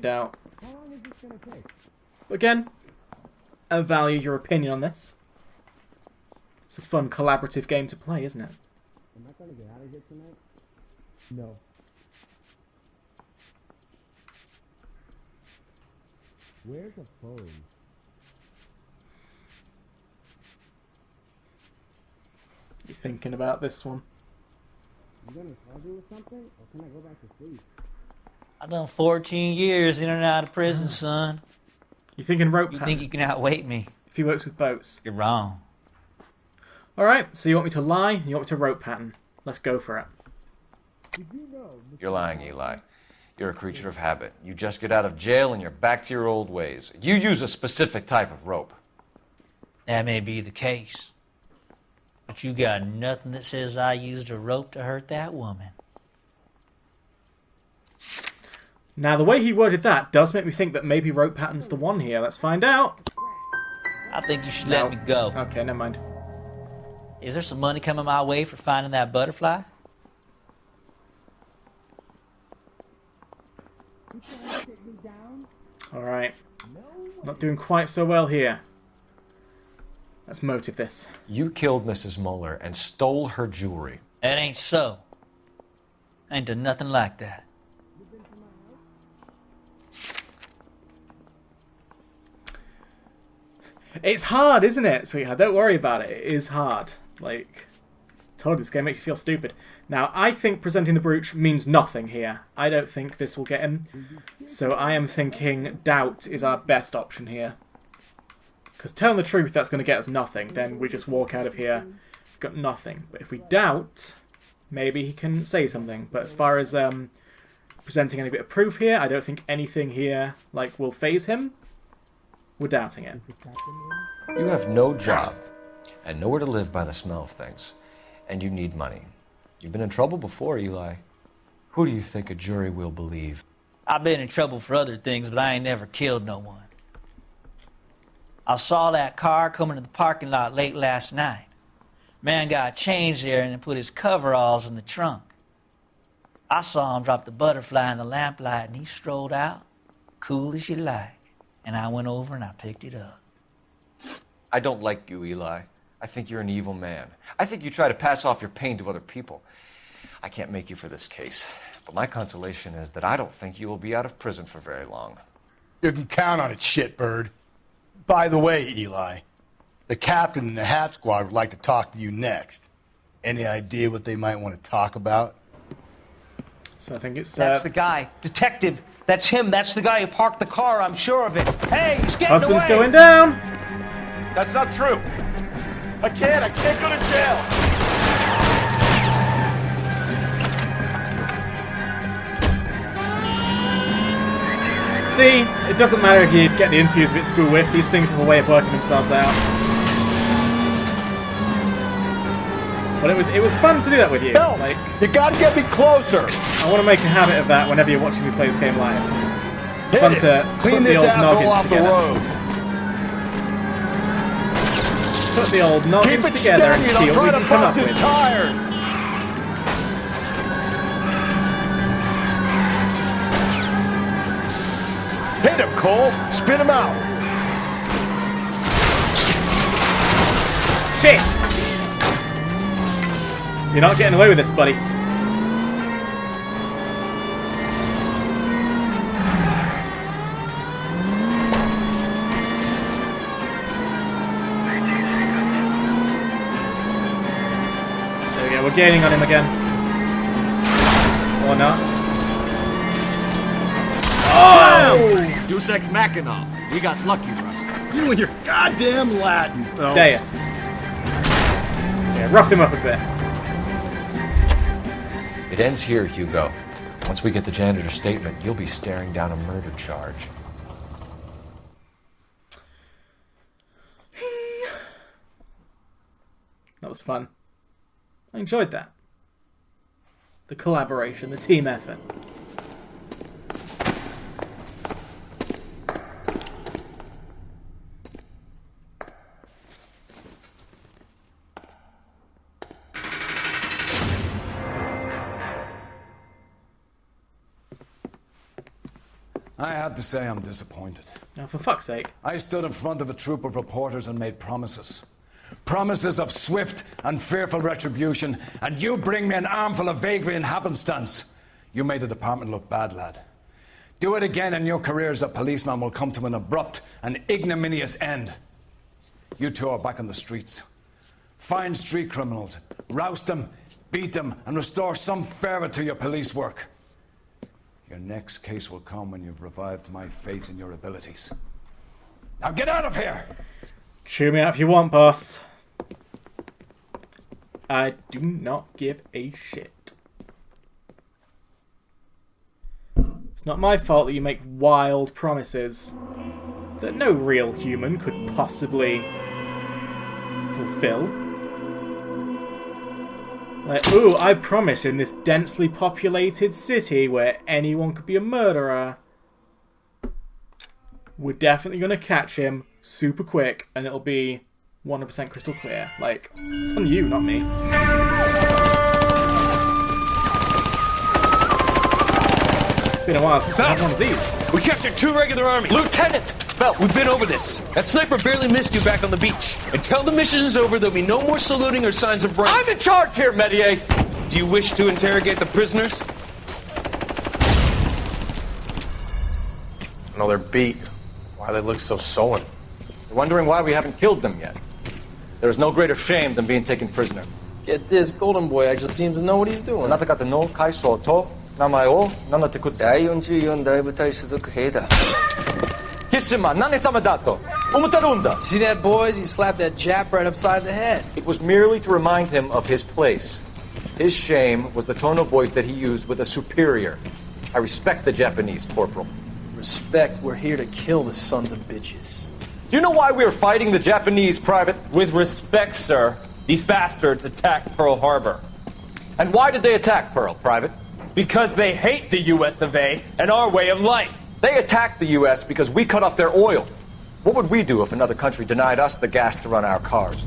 doubt. Again, I value your opinion on this. It's a fun collaborative game to play, isn't it? Am I gonna get out of here tonight? No. Where's the phone? You thinking about this one? You gonna charge me with something, or can I go back to sleep? I've done 14 years in and out of prison, son. You thinking rope You pattern? think you can outweight me? If he works with boats. You're wrong. Alright, so you want me to lie, and you want me to rope pattern. Let's go for it. You're lying, Eli. You're a creature of habit. You just get out of jail and you're back to your old ways. You use a specific type of rope. That may be the case. But you got nothing that says I used a rope to hurt that woman. Now, the way he worded that does make me think that maybe rope pattern's the one here. Let's find out. I think you should No. let me go. Okay, never mind. Is there some money coming my way for finding that butterfly? Alright. Not doing quite so well here. Let's motive this. You killed Mrs. Muller and stole her jewelry. That ain't so. I ain't done nothing like that. It's hard, isn't it, sweetheart? Don't worry about it. It is hard. Like, told you, this game makes you feel stupid. Now, I think presenting the brooch means nothing here. I don't think this will get him. So I am thinking doubt is our best option here. Because telling the truth, that's going to get us nothing. Then we just walk out of here, got nothing. But if we doubt, maybe he can say something. But as far as presenting any bit of proof here, I don't think anything here like will phase him. We're doubting it. You have no job. and nowhere to live by the smell of things. And you need money. You've been in trouble before, Eli. Who do you think a jury will believe? I've been in trouble for other things, but I ain't never killed no one. I saw that car coming to the parking lot late last night. Man got changed there and then put his coveralls in the trunk. I saw him drop the butterfly in the lamplight and he strolled out, cool as you like. And I went over and I picked it up. I don't like you, Eli. I think you're an evil man. I think you try to pass off your pain to other people. I can't make you for this case, but my consolation is that I don't think you will be out of prison for very long. You can count on it, shitbird. By the way, Eli, the captain and the Hat Squad would like to talk to you next. Any idea what they might want to talk about? So I think it's... That's the guy. Detective. That's him. That's the guy who parked the car. I'm sure of it. Hey, he's getting Husband's away. going down. That's not true. I can't go to jail. See, it doesn't matter if you get the interviews a bit school with. These things have a way of working themselves out. But it was fun to do that with you. Phelps, Like, you gotta get me closer. I want to make a habit of that whenever you're watching me play this game live. It's Hit fun it. to Clean put the this old asshole noggins off the together. road. Put the old noggins Keep it together and steady, see I'll what we try can to come up bust his with. tires. Hit him, Cole. Spin him out. Shit! You're not getting away with this, buddy. There we go, we're gaining on him again. Or not. Oh! Deus Ex Machina. We got lucky, Rusty. You and your goddamn Latin, Phelps. Deus. Yeah, rough him up a bit. It ends here, Hugo. Once we get the janitor's statement, you'll be staring down a murder charge. That was fun. I enjoyed that. The collaboration, the team effort. I have to say I'm disappointed. Now, for fuck's sake. I stood in front of a troop of reporters and made promises. Promises of swift and fearful retribution, and you bring me an armful of vagary and happenstance. You made the department look bad, lad. Do it again and your career as a policeman will come to an abrupt and ignominious end. You two are back on the streets. Find street criminals, roust them, beat them, and restore some fervor to your police work. Your next case will come when you've revived my faith in your abilities. Now get out of here! Chew me out if you want, boss. I do not give a shit. It's not my fault that you make wild promises that no real human could possibly fulfill. Like, ooh, I promise in this densely populated city where anyone could be a murderer, we're definitely going to catch him super quick and it'll be 100% crystal clear. Like, it's on you, not me. It's been a while since we had one of these. We captured 2 regular army. Lieutenant! Phelps, we've been over this. That sniper barely missed you back on the beach. Until the mission is over, there'll be no more saluting or signs of rank. I'm in charge here, Medier! Do you wish to interrogate the prisoners? No, they're beat. Why they look so sullen? You're wondering why we haven't killed them yet. There is no greater shame than being taken prisoner. Get this, Golden Boy actually seems to know what he's doing. あなた方の階層と名前を名乗ってください。第44大部隊所属兵だ。See that, boys? He slapped that Jap right upside the head. It was merely to remind him of his place. His shame was the tone of voice that he used with a superior. I respect the Japanese, Corporal. Respect, we're here to kill the sons of bitches. Do you know why we are fighting the Japanese, Private? With respect, sir, these bastards attacked Pearl Harbor. And why did they attack Pearl, Private? Because they hate the US of A and our way of life. They attacked the US because we cut off their oil. What would we do if another country denied us the gas to run our cars?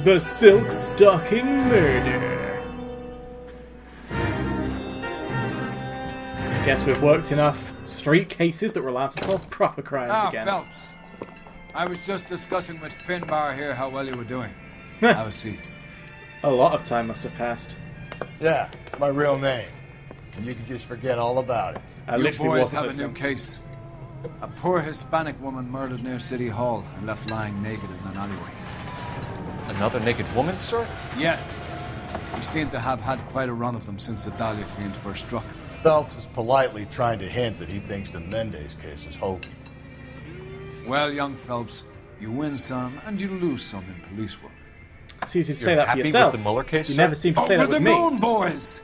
The Silk Stocking Murder. Guess we've worked enough street cases that we're allowed to solve proper crimes again. Phelps. I was just discussing with Finbar here how well you were doing. Have a seat. A lot of time must have passed. Yeah, my real name. And you can just forget all about it. I You literally boys wasn't have a listening. new case. A poor Hispanic woman murdered near City Hall and left lying naked in an alleyway. Another naked woman, sir? Yes. We seem to have had quite a run of them since the Dahlia fiend first struck. Phelps is politely trying to hint that he thinks the Mendez case is hokey. Well, young Phelps, you win some and you lose some in police work. It's easy to You're say that for happy yourself. with the Mueller case, you sir? never seem to say Over that with the me. moon, boys!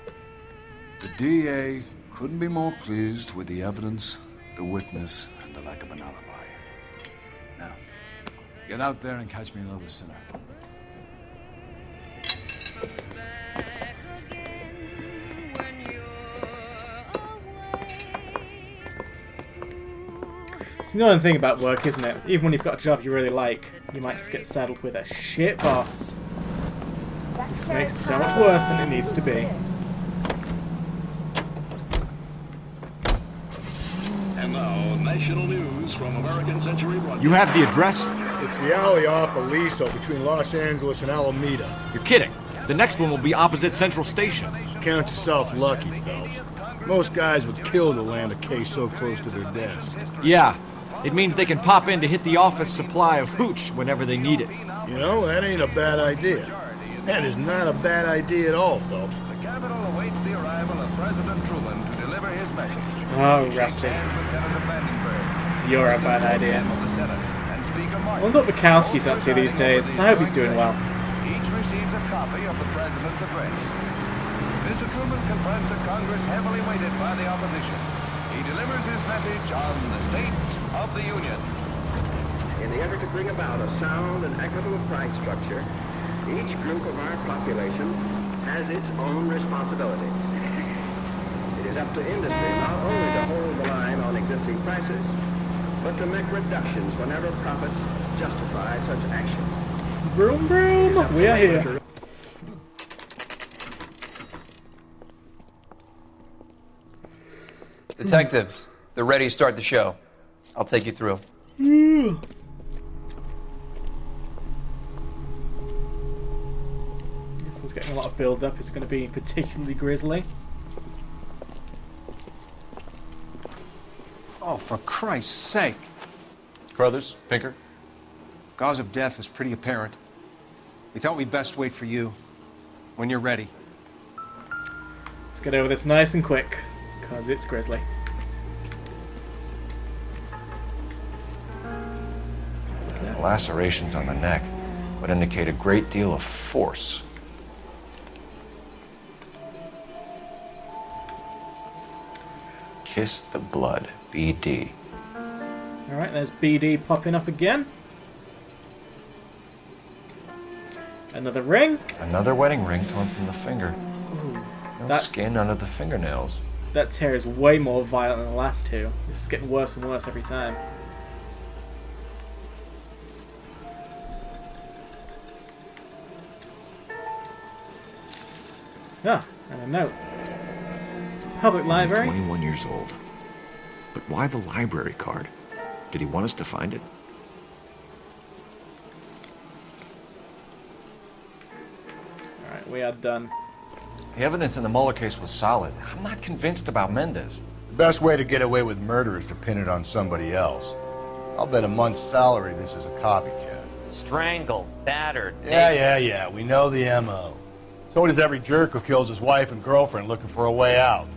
The DA couldn't be more pleased with the evidence, the witness, and the lack of an alibi. Now, get out there and catch me another sinner. It's the annoying thing about work, isn't it? Even when you've got a job you really like, you might just get saddled with a shit boss. It just makes it so much worse than it needs to be. And now, national news from American Century Broadcasting. You have the address? It's the alley off Aliso between Los Angeles and Alameda. You're kidding. The next one will be opposite Central Station. Count yourself lucky, Phelps. Most guys would kill to land a case so close to their desk. Yeah. It means they can pop in to hit the office supply of hooch whenever they need it. You know, that ain't a bad idea. That is not a bad idea at all, Phelps. The Capitol awaits the arrival of President Truman to deliver his message. Oh, Rusty. You're a bad idea. I wonder what Bukowski's up to these days. I hope he's doing well. Each receives a copy of the President's address. Mr. Truman confronts a Congress heavily weighted by the opposition. He delivers his message on the State of the Union. In the effort to bring about a sound and equitable price structure, each group of our population has its own responsibilities. It is up to industry not only to hold the line on existing prices, but to make reductions whenever profits justify such action. Broom, broom, we are here. Detectives, they're ready to start the show. I'll take you through. This one's getting a lot of build-up. It's going to be particularly grisly. Oh, for Christ's sake. Brothers, Pinker? Cause of death is pretty apparent. We thought we'd best wait for you. When you're ready. Let's get over this nice and quick, because it's grisly. Lacerations on the neck would indicate a great deal of force. Kiss the blood, BD. Alright, there's BD popping up again. Another ring. Another wedding ring torn from the finger. No That- skin under the fingernails. That tear is way more violent than the last two. This is getting worse and worse every time. Ah, and a note. Public library. 21 years old. But why the library card? Did he want us to find it? Alright, we are done. The evidence in the Mueller case was solid. I'm not convinced about Mendez. The best way to get away with murder is to pin it on somebody else. I'll bet a month's salary this is a copycat. Strangled, battered. Yeah. We know the M.O. So does every jerk who kills his wife and girlfriend looking for a way out.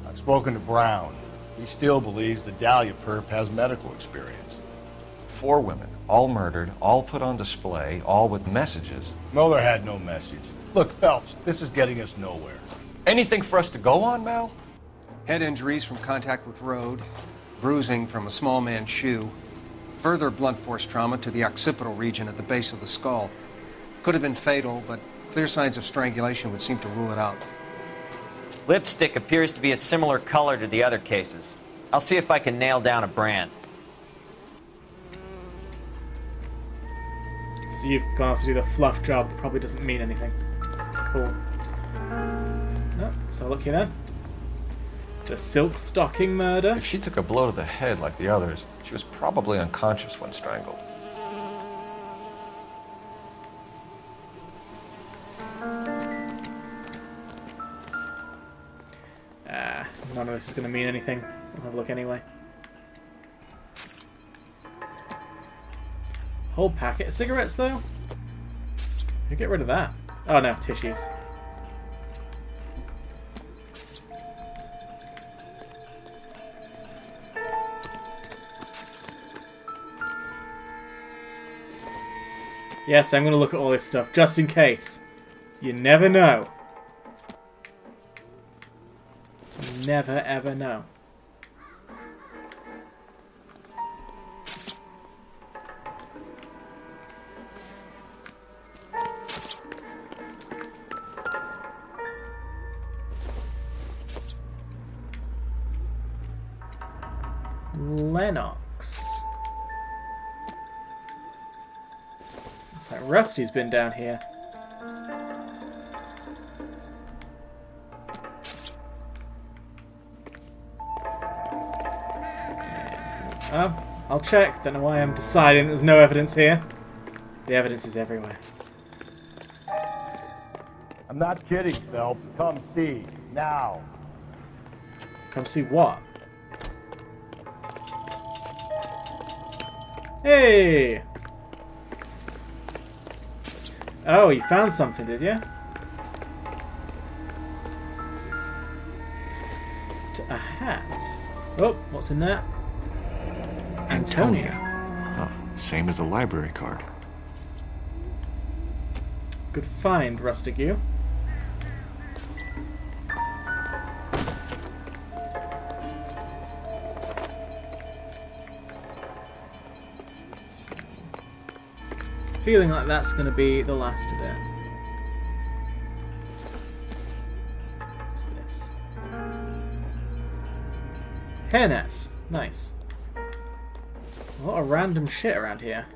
I've spoken to Brown. He still believes the Dahlia perp has medical experience. 4 women, all murdered, all put on display, all with messages. Mueller had no message. Look, Phelps, this is getting us nowhere. Anything for us to go on, Mal? Head injuries from contact with road, bruising from a small man's shoe, further blunt force trauma to the occipital region at the base of the skull. Could have been fatal, but clear signs of strangulation would seem to rule it out. Lipstick appears to be a similar color to the other cases. I'll see if I can nail down a brand. So you've gone off to do the fluff job that probably doesn't mean anything. Cool. Oh, so look here then. The silk stocking murder. If she took a blow to the head like the others, she was probably unconscious when strangled. None of this is going to mean anything. We'll have a look anyway. Whole packet of cigarettes, though? Who get rid of that? Oh no, tissues. Yes, I'm going to look at all this stuff, just in case. You never know. You never ever know. Lennox. Looks like Rusty's been down here. I'll check. Don't know why I'm deciding there's no evidence here. The evidence is everywhere. I'm not kidding, Phelps. Come see. Now. Come see what? Hey! Oh, you found something, did you? A hat. Oh, what's in that? Antonia. Oh, same as the library card. Good find, Rustigue. Feeling like that's going to be the last of it. What's this? Hairnets. Nice. A lot of random shit around here.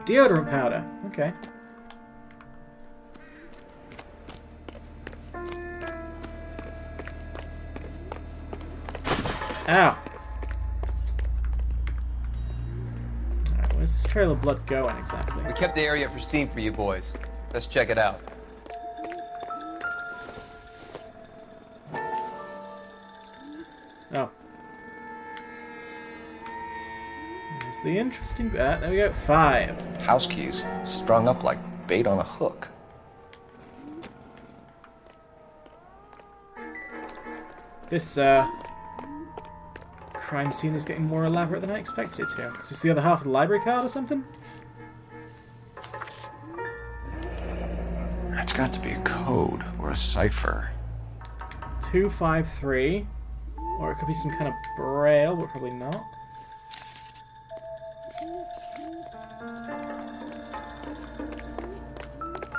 Deodorant powder. Okay. Ow. Alright, where's this trail of blood going exactly? We kept the area pristine for you boys. Let's check it out. Oh. There's the interesting... there we go. 5. House keys, strung up like bait on a hook. This, crime scene is getting more elaborate than I expected it to. Is this the other half of the library card or something? That's got to be a code or a cipher. 253. Or it could be some kind of braille, but probably not.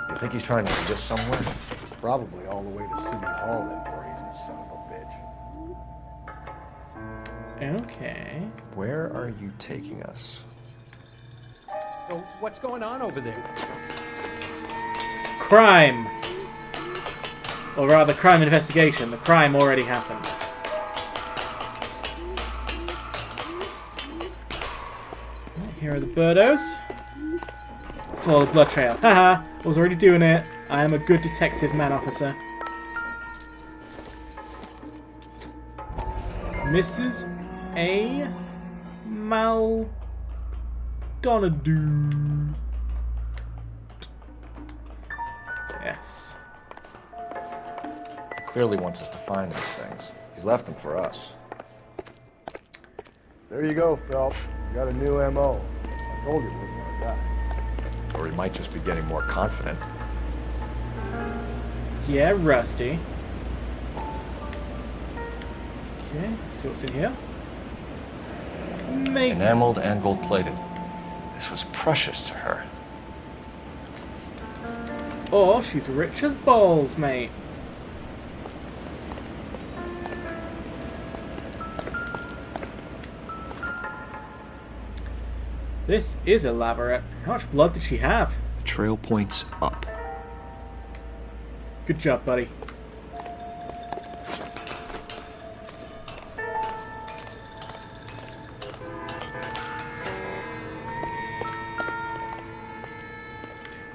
You think he's trying to lead us somewhere? Probably all the way to City Hall, that brazen son of a bitch. Okay. Where are you taking us? So what's going on over there? Crime! Or rather, crime investigation. The crime already happened. Here are the birdos. Follow the blood trail. Haha! I was already doing it. I am a good detective man officer. Mrs. A. Maldonado. Yes. He clearly wants us to find these things. He's left them for us. There you go, Phelps. You got a new M.O. I told you it wasn't our guy. or he might just be getting more confident. Yeah, Rusty. Okay, let's see what's in here. Enameled and gold-plated. This was precious to her. Or she's rich as balls, mate. This is elaborate. How much blood did she have? The trail points up. Good job, buddy.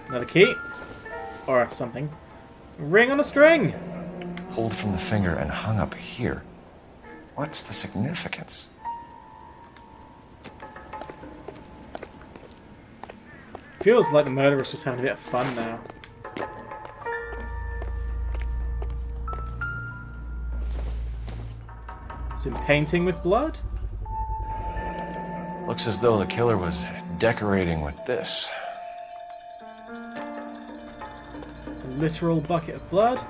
Another key. Or something. Ring on a string! Pulled from the finger and hung up here. What's the significance? Feels like the murderer's just having a bit of fun now. Some painting with blood? Looks as though the killer was decorating with this. A literal bucket of blood.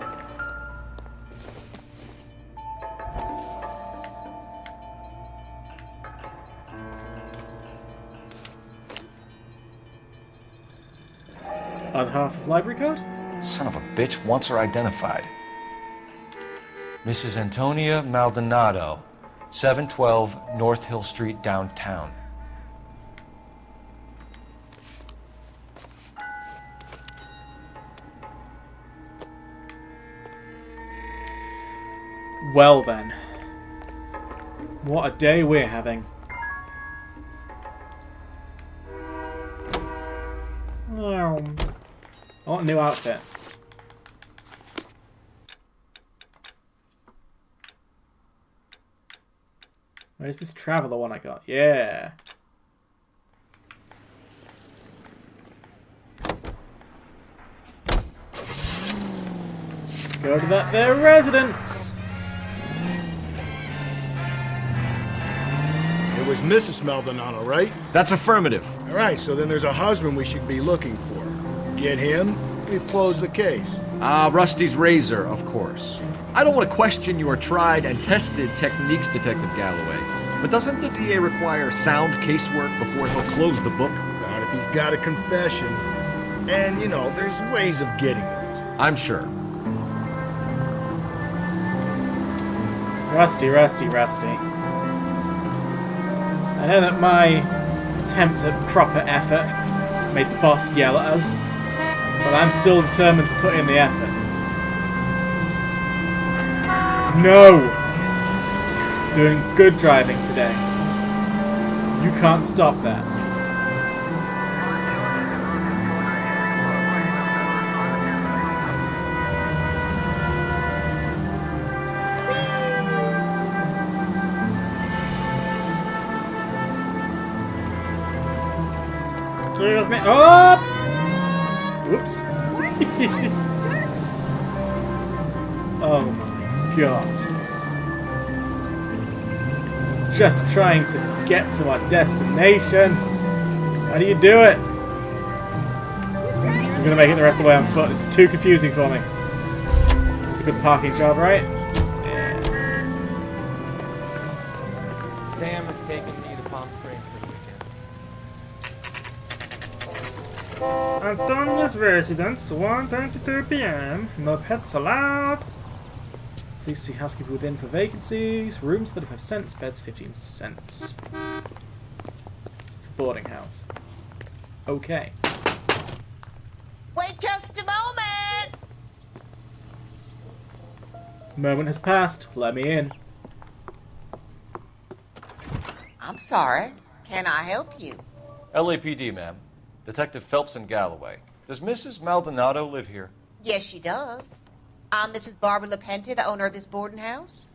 Other half of library card? Son of a bitch wants her identified. Mrs. Antonia Maldonado, 712 North Hill Street, downtown. Well then. What a day we're having. Oh. I want a new outfit. Where's this traveler one I got? Yeah. Let's go to that there residence. It was Mrs. Maldonado, right? That's affirmative. All right, so then there's a husband we should be looking for. Get him, we've closed the case. Rusty's razor, of course. I don't want to question your tried and tested techniques, Detective Galloway. But doesn't the DA require sound casework before he'll close the book? Not if he's got a confession. And, you know, there's ways of getting it. I'm sure. Rusty. I know that my attempt at proper effort made the boss yell at us, but I'm still determined to put in the effort. No! Doing good driving today. You can't stop that. Excuse me. Oh! Whoops. Oh my god. Just trying to get to our destination. How do you do it? I'm gonna make it the rest of the way on foot. It's too confusing for me. It's a good parking job, right? Yeah. Sam is taking me to Palm Springs for the weekend. Antonia's residence, 1:22 p.m. No pets allowed. Please see housekeeper within for vacancies. Rooms 35 cents, beds 15 cents. It's a boarding house. Okay. Wait just a moment! Moment has passed. Let me in. I'm sorry. Can I help you? LAPD, ma'am. Detective Phelps and Galloway. Does Mrs. Maldonado live here? Yes, she does. I'm Mrs. Barbara LaPente, the owner of this boarding house.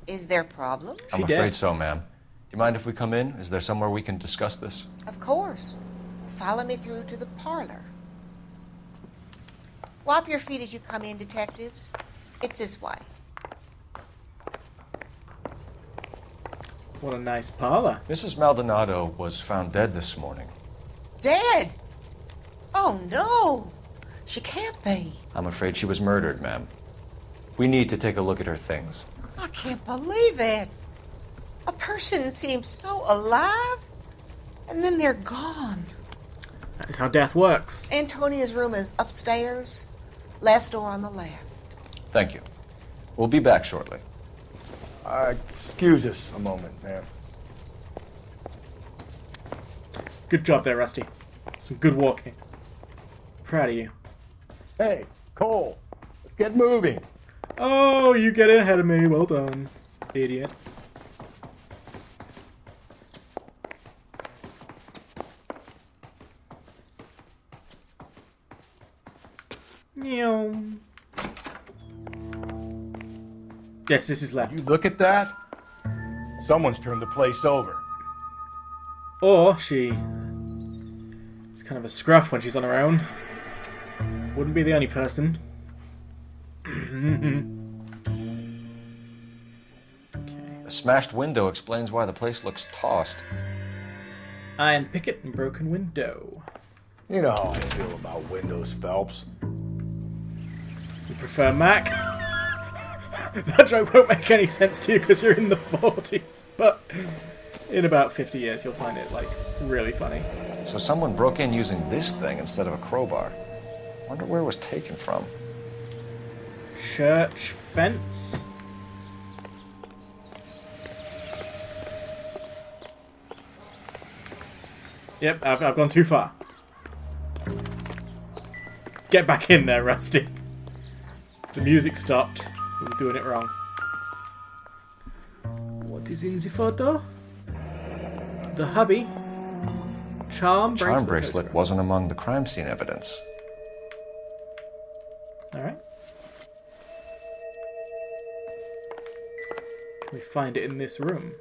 Is there a problem? I'm afraid so, ma'am. Do you mind if we come in? Is there somewhere we can discuss this? Of course. Follow me through to the parlor. Wipe your feet as you come in, detectives. It's this way. What a nice parlor. Mrs. Maldonado was found dead this morning. Dead? Oh, no. She can't be. I'm afraid she was murdered, ma'am. We need to take a look at her things. I can't believe it. A person seems so alive, and then they're gone. That is how death works. Antonia's room is upstairs, last door on the left. Thank you. We'll be back shortly. Excuse us a moment, ma'am. Good job there, Rusty. Some good walking. Proud of you. Hey, Cole, let's get moving. Oh, you get ahead of me. Well done, idiot. Yes, this is left. You look at that? Someone's turned the place over. Or she is kind of a scruff when she's on her own. Wouldn't be the only person. A smashed window explains why the place looks tossed. Iron picket and broken window. You know how I feel about windows, Phelps. You prefer Mac? That joke won't make any sense to you because you're in the 40s, but in about 50 years you'll find it, like, really funny. So someone broke in using this thing instead of a crowbar. Wonder where it was taken from. Church fence? Yep, I've gone too far. Get back in there, Rusty. The music stopped. We were doing it wrong. What is in the photo? The hubby. Charm bracelet wasn't among the crime scene evidence. Alright. Can we find it in this room?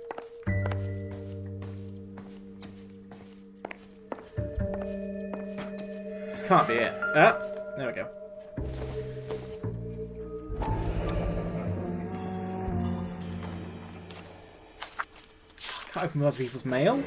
This can't be it. Ah! There we go. Can't open other people's mail.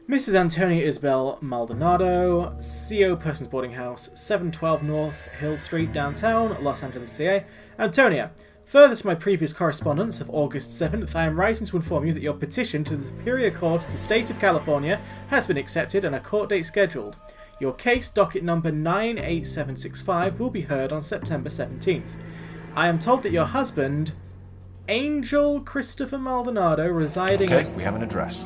Mrs. Antonia Isabel Maldonado, CO Person's Boarding House, 712 North Hill Street, downtown, Los Angeles, CA. Antonia, further to my previous correspondence of August 7th, I am writing to inform you that your petition to the Superior Court of the State of California has been accepted and a court date scheduled. Your case, docket number 98765, will be heard on September 17th. I am told that your husband, Angel Christopher Maldonado, residing Okay, we have an address.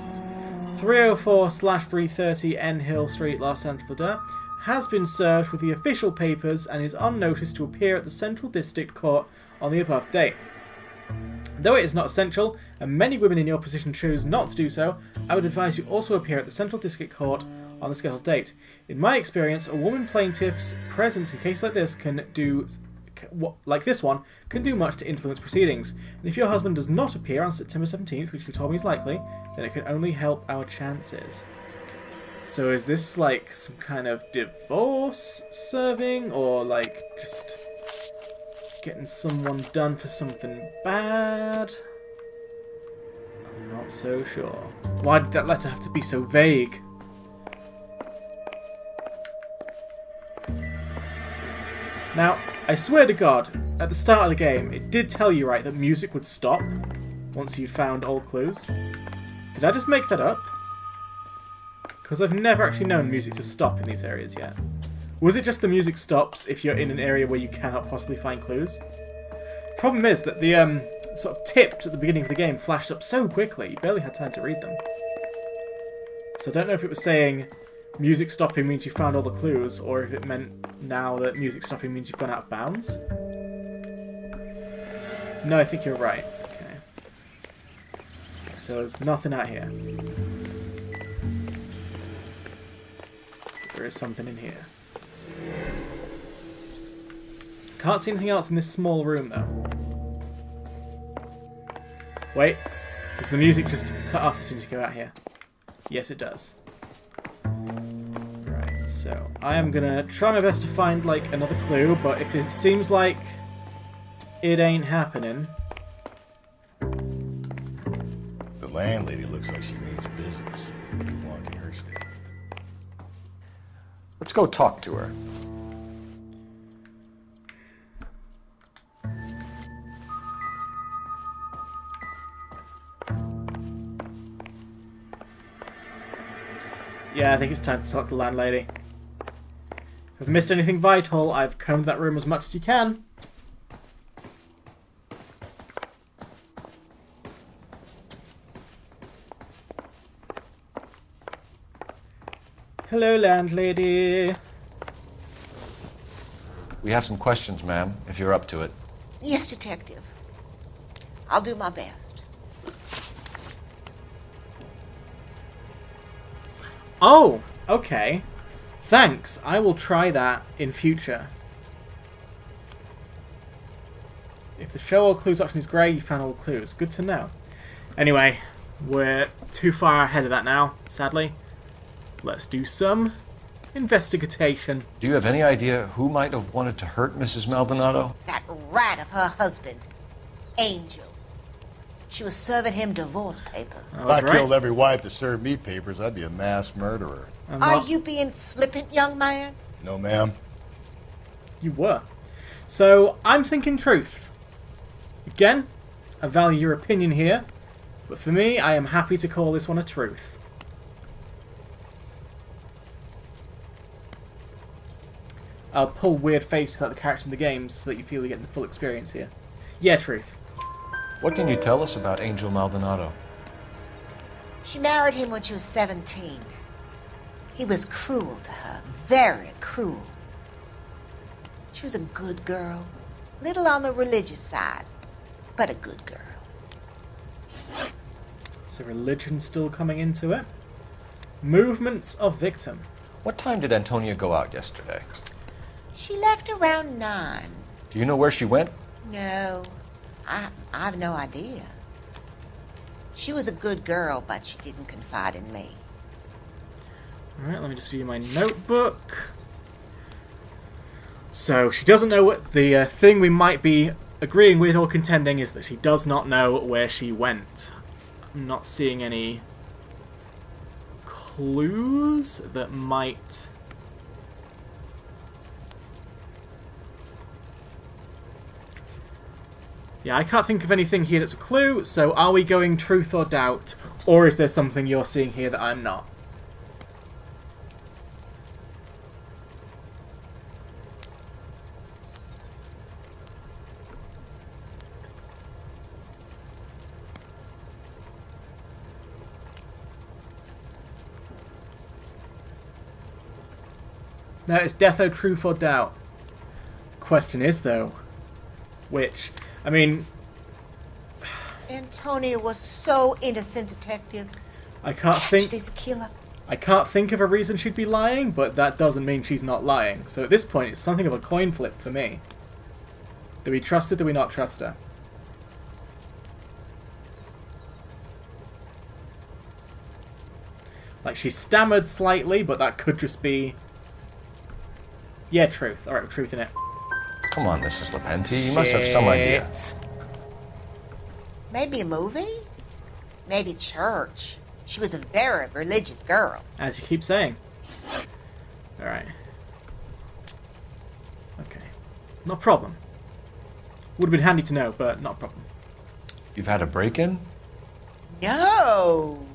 304/330 N Hill Street, Los Angeles, has been served with the official papers and is on notice to appear at the Central District Court on the above date. Though it is not essential, and many women in your position choose not to do so, I would advise you also appear at the Central District Court on the scheduled date. In my experience, a woman plaintiff's presence in cases like this can do much to influence proceedings. And if your husband does not appear on September 17th, which you told me is likely, then it can only help our chances. So is this like some kind of divorce serving, or like just getting someone done for something bad? I'm not so sure. Why did that letter have to be so vague? Now, I swear to God, at the start of the game, it did tell you, right, that music would stop once you'd found all clues. Did I just make that up? Because I've never actually known music to stop in these areas yet. Was it just the music stops if you're in an area where you cannot possibly find clues? The problem is that the sort of tips at the beginning of the game flashed up so quickly, you barely had time to read them. So I don't know if it was saying music stopping means you found all the clues, or if it meant now that music stopping means you've gone out of bounds. No, I think you're right. Okay. So there's nothing out here. There is something in here. Can't see anything else in this small room, though. Wait. Does the music just cut off as soon as you go out here? Yes, it does. Right, so I am gonna try my best to find, like, another clue, but if it seems like it ain't happening... The landlady looks like she means business. Wanting her stay. Let's go talk to her. Yeah, I think it's time to talk to the landlady. If I've missed anything vital, I've combed that room as much as you can. Hello, landlady. We have some questions, ma'am, if you're up to it. Yes, detective. I'll do my best. Oh, okay. Thanks. I will try that in future. If the show all clues option is grey, you found all clues. Good to know. Anyway, we're too far ahead of that now, sadly. Let's do some investigation. Do you have any idea who might have wanted to hurt Mrs. Maldonado? That rat of her husband, Angel. She was serving him divorce papers. If I killed every wife to serve me papers, I'd be a mass murderer. Are you being flippant, young man? No, ma'am. You were. So, I'm thinking truth. Again, I value your opinion here, but for me, I am happy to call this one a truth. I'll pull weird faces like the characters in the games so that you feel you're getting the full experience here. Yeah, truth. What can you tell us about Angel Maldonado? She married him when she was 17. He was cruel to her, very cruel. She was a good girl, little on the religious side, but a good girl. So religion still coming into it. Movements of victim. What time did Antonia go out yesterday? She left around 9. Do you know where she went? No, I have no idea. She was a good girl, but she didn't confide in me. Alright, let me just view my notebook. So, she doesn't know what the thing we might be agreeing with or contending is that she does not know where she went. I'm not seeing any clues that might... Yeah, I can't think of anything here that's a clue, so are we going truth or doubt, or is there something you're seeing here that I'm not? No, it's death or truth or doubt. Question is, though, which... I mean... Antonia was so innocent, detective. I can't Catch think... this killer. I can't think of a reason she'd be lying, but that doesn't mean she's not lying. So at this point, it's something of a coin flip for me. Do we trust her, do we not trust her? Like, she stammered slightly, but that could just be... Yeah, truth. Alright, truth in it. Come on, Mrs. Lepenti, you must have some idea. Maybe a movie? Maybe church. She was a very religious girl. As you keep saying. Alright. Okay. Not a problem. Would have been handy to know, but not a problem. You've had a break-in? No!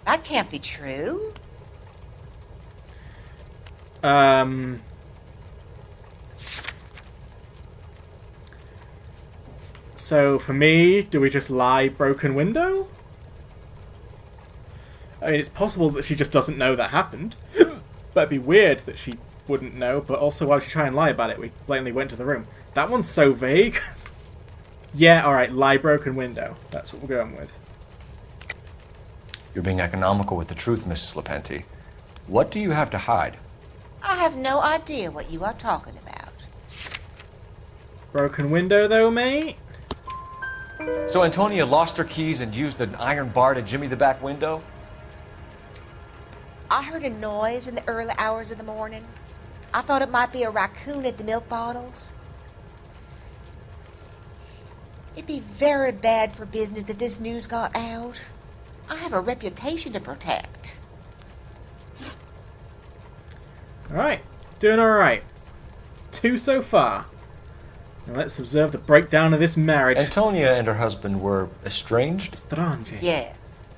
That can't be true. So, for me, do we just lie broken window? I mean, it's possible that she just doesn't know that happened. But it'd be weird that she wouldn't know, but also why would she try and lie about it? We blatantly went to the room. That one's so vague. Yeah, alright, lie broken window. That's what we're going with. You're being economical with the truth, Mrs. Lepenti. What do you have to hide? I have no idea what you are talking about. Broken window, though, mate? So Antonia lost her keys and used an iron bar to jimmy the back window? I heard a noise in the early hours of the morning. I thought it might be a raccoon at the milk bottles. It'd be very bad for business if this news got out. I have a reputation to protect. Alright, doing alright. 2 so far. Now let's observe the breakdown of this marriage. Antonia and her husband were estranged? Strange. Yes.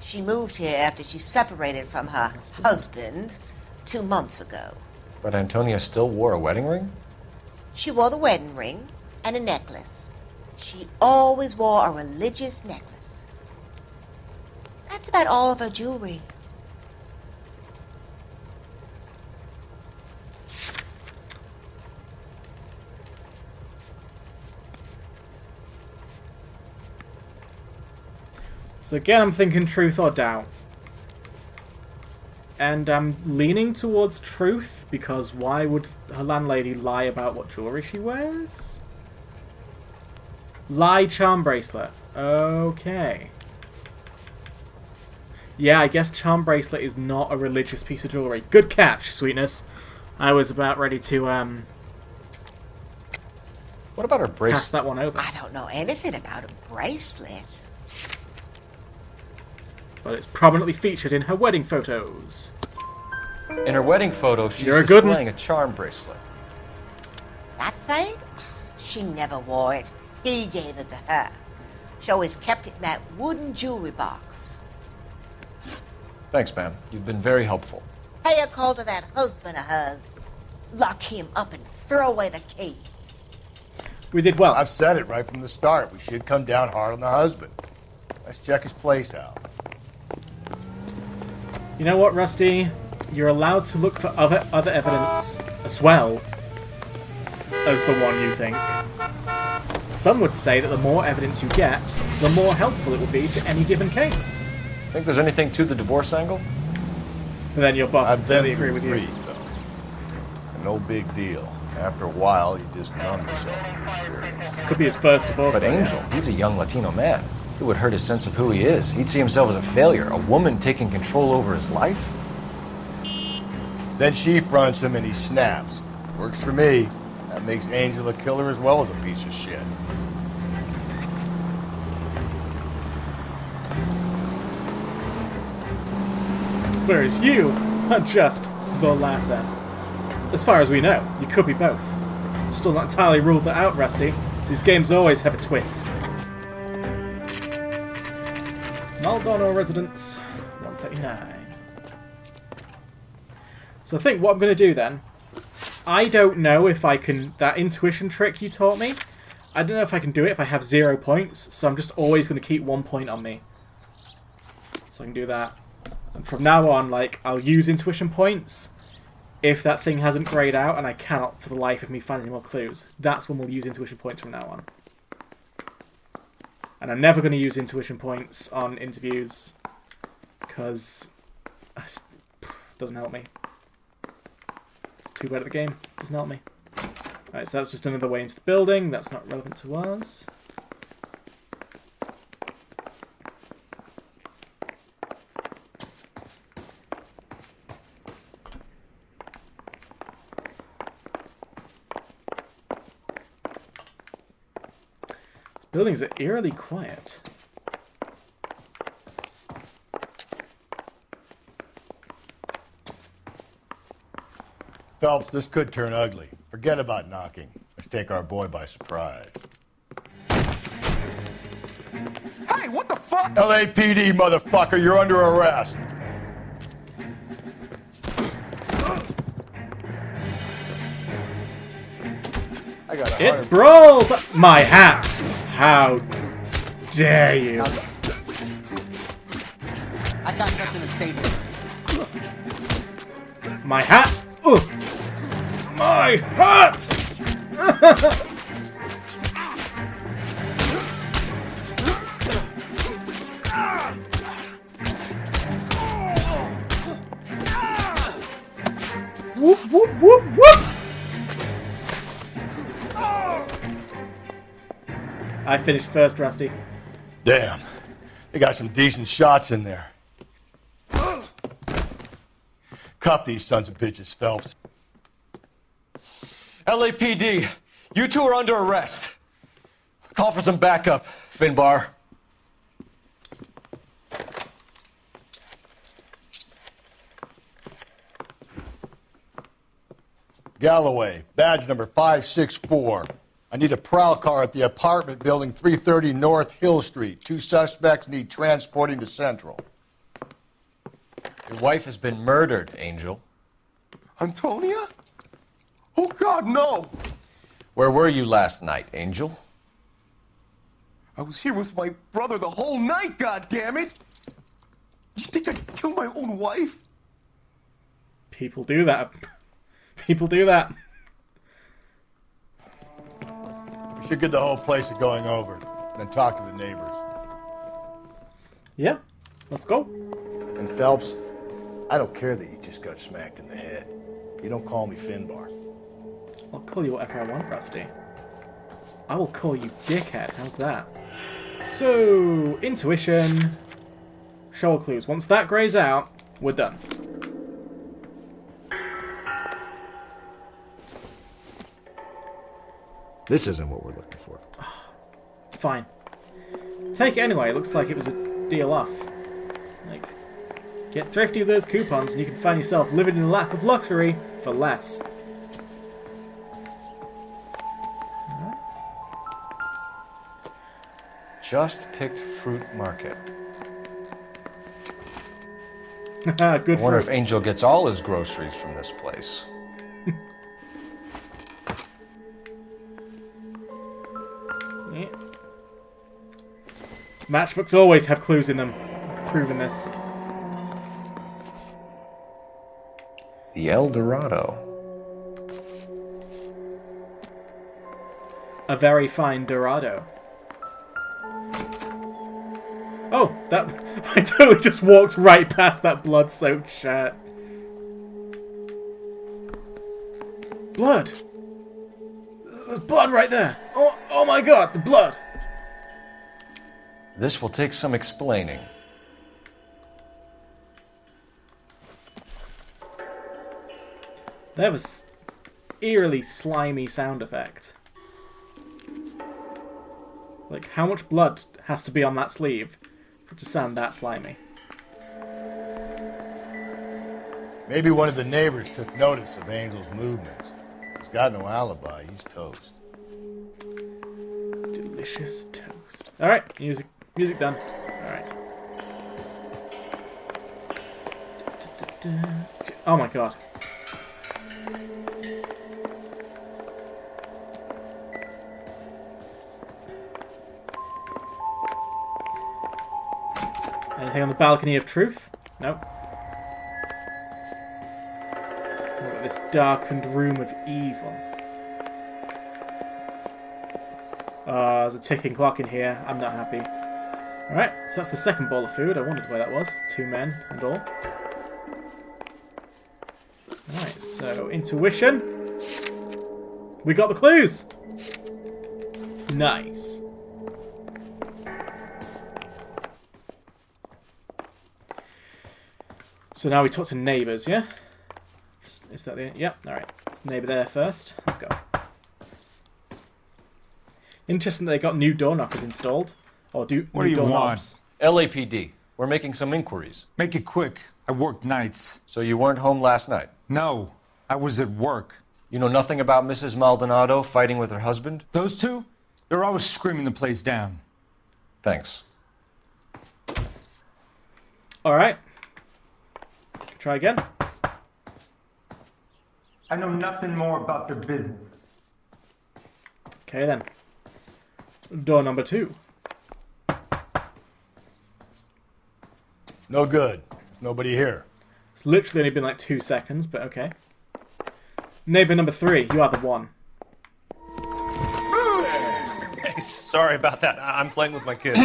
She moved here after she separated from her husband 2 months ago. But Antonia still wore a wedding ring? She wore the wedding ring and a necklace. She always wore a religious necklace. That's about all of her jewelry. So again, I'm thinking truth or doubt. And I'm leaning towards truth, because why would her landlady lie about what jewelry she wears? Lie charm bracelet. Okay. Yeah, I guess charm bracelet is not a religious piece of jewelry. Good catch, sweetness. I was about ready to, What about her bracelet? pass that one over. I don't know anything about a bracelet. But it's prominently featured in her wedding photos. In her wedding photo, she's You're a good displaying a charm bracelet. That thing? She never wore it. He gave it to her. She always kept it in that wooden jewelry box. Thanks, ma'am. You've been very helpful. Pay a call to that husband of hers. Lock him up and throw away the key. We did well. I've said it right from the start. We should come down hard on the husband. Let's check his place out. You know what, Rusty? You're allowed to look for other evidence as well as the one you think. Some would say that the more evidence you get, the more helpful it will be to any given case. Think there's anything to the divorce angle? But then your boss I've would totally been agree with through you. 3, though. No big deal. After a while, you just numb yourself to the experience. This could be his first divorce. But though, Angel, he's a young Latino man. It would hurt his sense of who he is. He'd see himself as a failure, a woman taking control over his life. Then she fronts him and he snaps. Works for me. That makes Angel a killer as well as a piece of shit. Whereas you are just the latter. As far as we know, you could be both. Still not entirely ruled that out, Rusty. These games always have a twist. Maldonado Residence, 139. So I think what I'm going to do then, I don't know if I can, that intuition trick you taught me, I don't know if I can do it if I have 0 points, so I'm just always going to keep 1 point on me. So I can do that. And from now on, like, I'll use intuition points if that thing hasn't grayed out and I cannot for the life of me find any more clues. That's when we'll use intuition points from now on. And I'm never going to use intuition points on interviews because it doesn't help me. Too bad at the game. Doesn't help me. Alright, so that's just another way into the building. That's not relevant to us. These buildings are eerily quiet. Phelps, this could turn ugly. Forget about knocking. Let's take our boy by surprise. Hey, what the fuck? LAPD, motherfucker, you're under arrest. I got It's brawl! My hat! How dare you! I got nothing to say to you. My hat! Ugh. My hat! Whoop, whoop, whoop, whoop! I finished first, Rusty. Damn. They got some decent shots in there. Cuff these sons of bitches, Phelps. LAPD, you two are under arrest. Call for some backup, Finbar. Galloway, badge number 564. I need a prowl car at the apartment building 330 North Hill Street. 2 suspects need transporting to Central. Your wife has been murdered, Angel. Antonia? Oh, God, no! Where were you last night, Angel? I was here with my brother the whole night, goddammit! You think I'd kill my own wife? People do that. People do that. We should get the whole place going over, then talk to the neighbors. Yeah, let's go. And Phelps, I don't care that you just got smacked in the head. You don't call me Finbar. I'll call you whatever I want, Rusty. I will call you dickhead. How's that? So, intuition. Shoal clues. Once that greys out, we're done. This isn't what we're looking for. Fine. Take it anyway. It looks like it was a deal off. Like, get thrifty with those coupons and you can find yourself living in a lap of luxury for less. Just picked fruit market. Good I wonder fruit. if Angel gets all his groceries from this place. Yeah. Matchbooks always have clues in them. Proving this. The El Dorado. A very fine Dorado. Oh, that... I totally just walked right past that blood-soaked shirt. Blood! There's blood right there! Oh my god, the blood! This will take some explaining. That was eerily slimy sound effect. Like, how much blood has to be on that sleeve for it to sound that slimy? Maybe one of the neighbors took notice of Angel's movements. He's got no alibi. He's toast. Delicious toast. Alright, music done. Alright. Oh my god. Anything on the balcony of truth? Nope. What about this darkened room of evil? There's a ticking clock in here. I'm not happy. Alright, so that's the second bowl of food. I wondered where that was. 2 men and all. Alright, so intuition. We got the clues! Nice. So now we talk to neighbours, yeah? Is that the... Yep, alright. It's the neighbour there first. Let's go. Interesting that they got new door knockers installed. Or What do new you door want? knobs. LAPD. We're making some inquiries. Make it quick. I work nights. So you weren't home last night? No, I was at work. You know nothing about Mrs. Maldonado fighting with her husband? Those two? They're always screaming the place down. Thanks. Alright. Try again. I know nothing more about their business. Okay then. Door number 2. No good. Nobody here. It's literally only been like 2 seconds, but okay. Neighbour number 3, you are the one. Hey, sorry about that. I'm playing with my kids.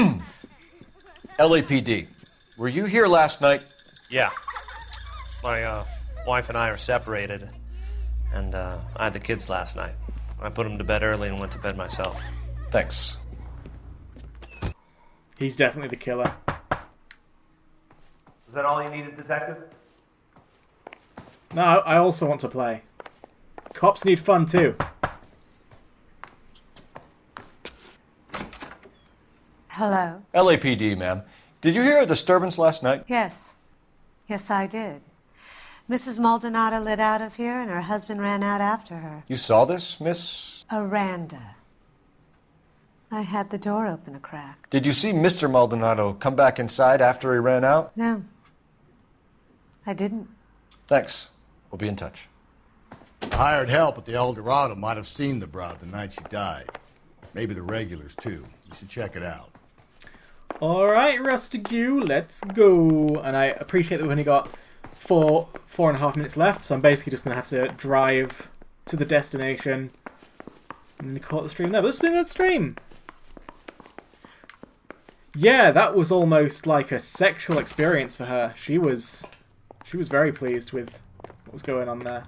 LAPD. Were you here last night? Yeah. My wife and I are separated, and I had the kids last night. I put them to bed early and went to bed myself. Thanks. He's definitely the killer. Is that all you needed, Detective? No, I also want to play. Cops need fun too. Hello. LAPD, ma'am. Did you hear a disturbance last night? Yes. Yes, I did. Mrs. Maldonado lit out of here, and her husband ran out after her. You saw this, Miss? Aranda. I had the door open a crack. Did you see Mr. Maldonado come back inside after he ran out? No. I didn't. Thanks. We'll be in touch. The hired help at the El Dorado might have seen the broad the night she died. Maybe the regulars, too. You should check it out. Alright, Rustigue, let's go. And I appreciate that we only got 4.5 minutes left, so I'm basically just going to have to drive to the destination and then call it the stream there. But this has been a good stream. Yeah, that was almost like a sexual experience for her. She was very pleased with what was going on there.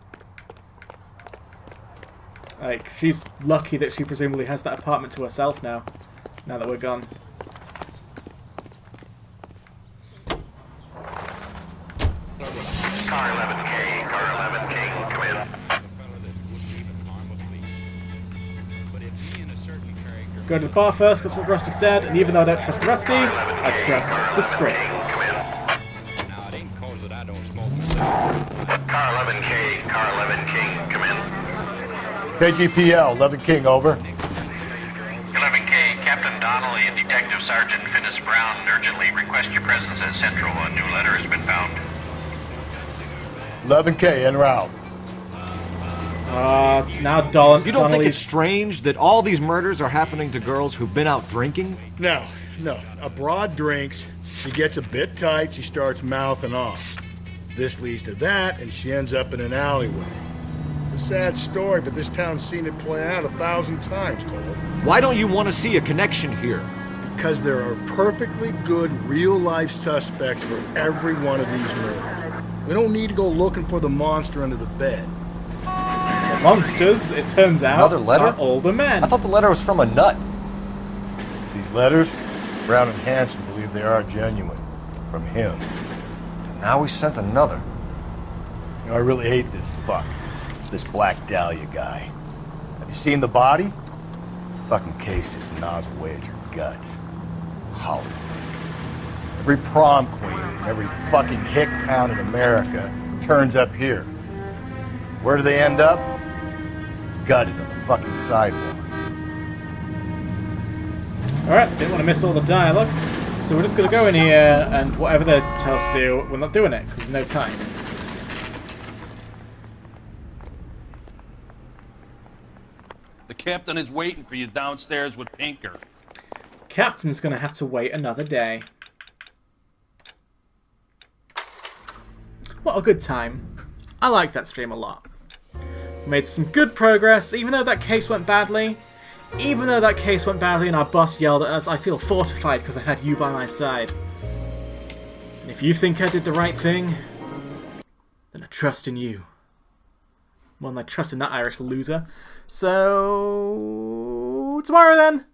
Like, she's lucky that she presumably has that apartment to herself now that we're gone. Car 11K, car 11K, come in. Go to the bar first, that's what Rusty said, and even though I don't trust Rusty, I trust the script. Car 11K, car 11K, come in. KGPL, 11 King, over. 11K, Captain Donnelly and Detective Sergeant Finnis Brown urgently request your presence at Central. A new letter has been found. 11K, en route. Now You don't think it's strange that all these murders are happening to girls who've been out drinking? No. A broad drinks, she gets a bit tight, she starts mouthing off. This leads to that, and she ends up in an alleyway. It's a sad story, but this town's seen it play out 1,000 times, Cole. Why don't you want to see a connection here? Because there are perfectly good real-life suspects for every one of these murders. We don't need to go looking for the monster under the bed. The monsters, it turns out, Another letter? are all the men. I thought the letter was from a nut. These letters, Brown and Hanson believe they are genuine. From him. Now we sent another. You know, I really hate this fuck. This Black Dahlia guy. Have you seen the body? The fucking case just gnaws away at your guts. Hollywood. Every prom queen from every fucking hick town in America turns up here. Where do they end up? Gutted on the fucking sidewalk. Alright, didn't want to miss all the dialogue. So we're just going to go in here, and whatever they tell us to do, we're not doing it, because there's no time. The captain is waiting for you downstairs with Pinker. Captain's going to have to wait another day. What a good time. I like that stream a lot. Made some good progress, even though that case went badly. Even though that case went badly and our boss yelled at us, I feel fortified because I had you by my side. And if you think I did the right thing, then I trust in you. More than I trust in that Irish loser. So, tomorrow then!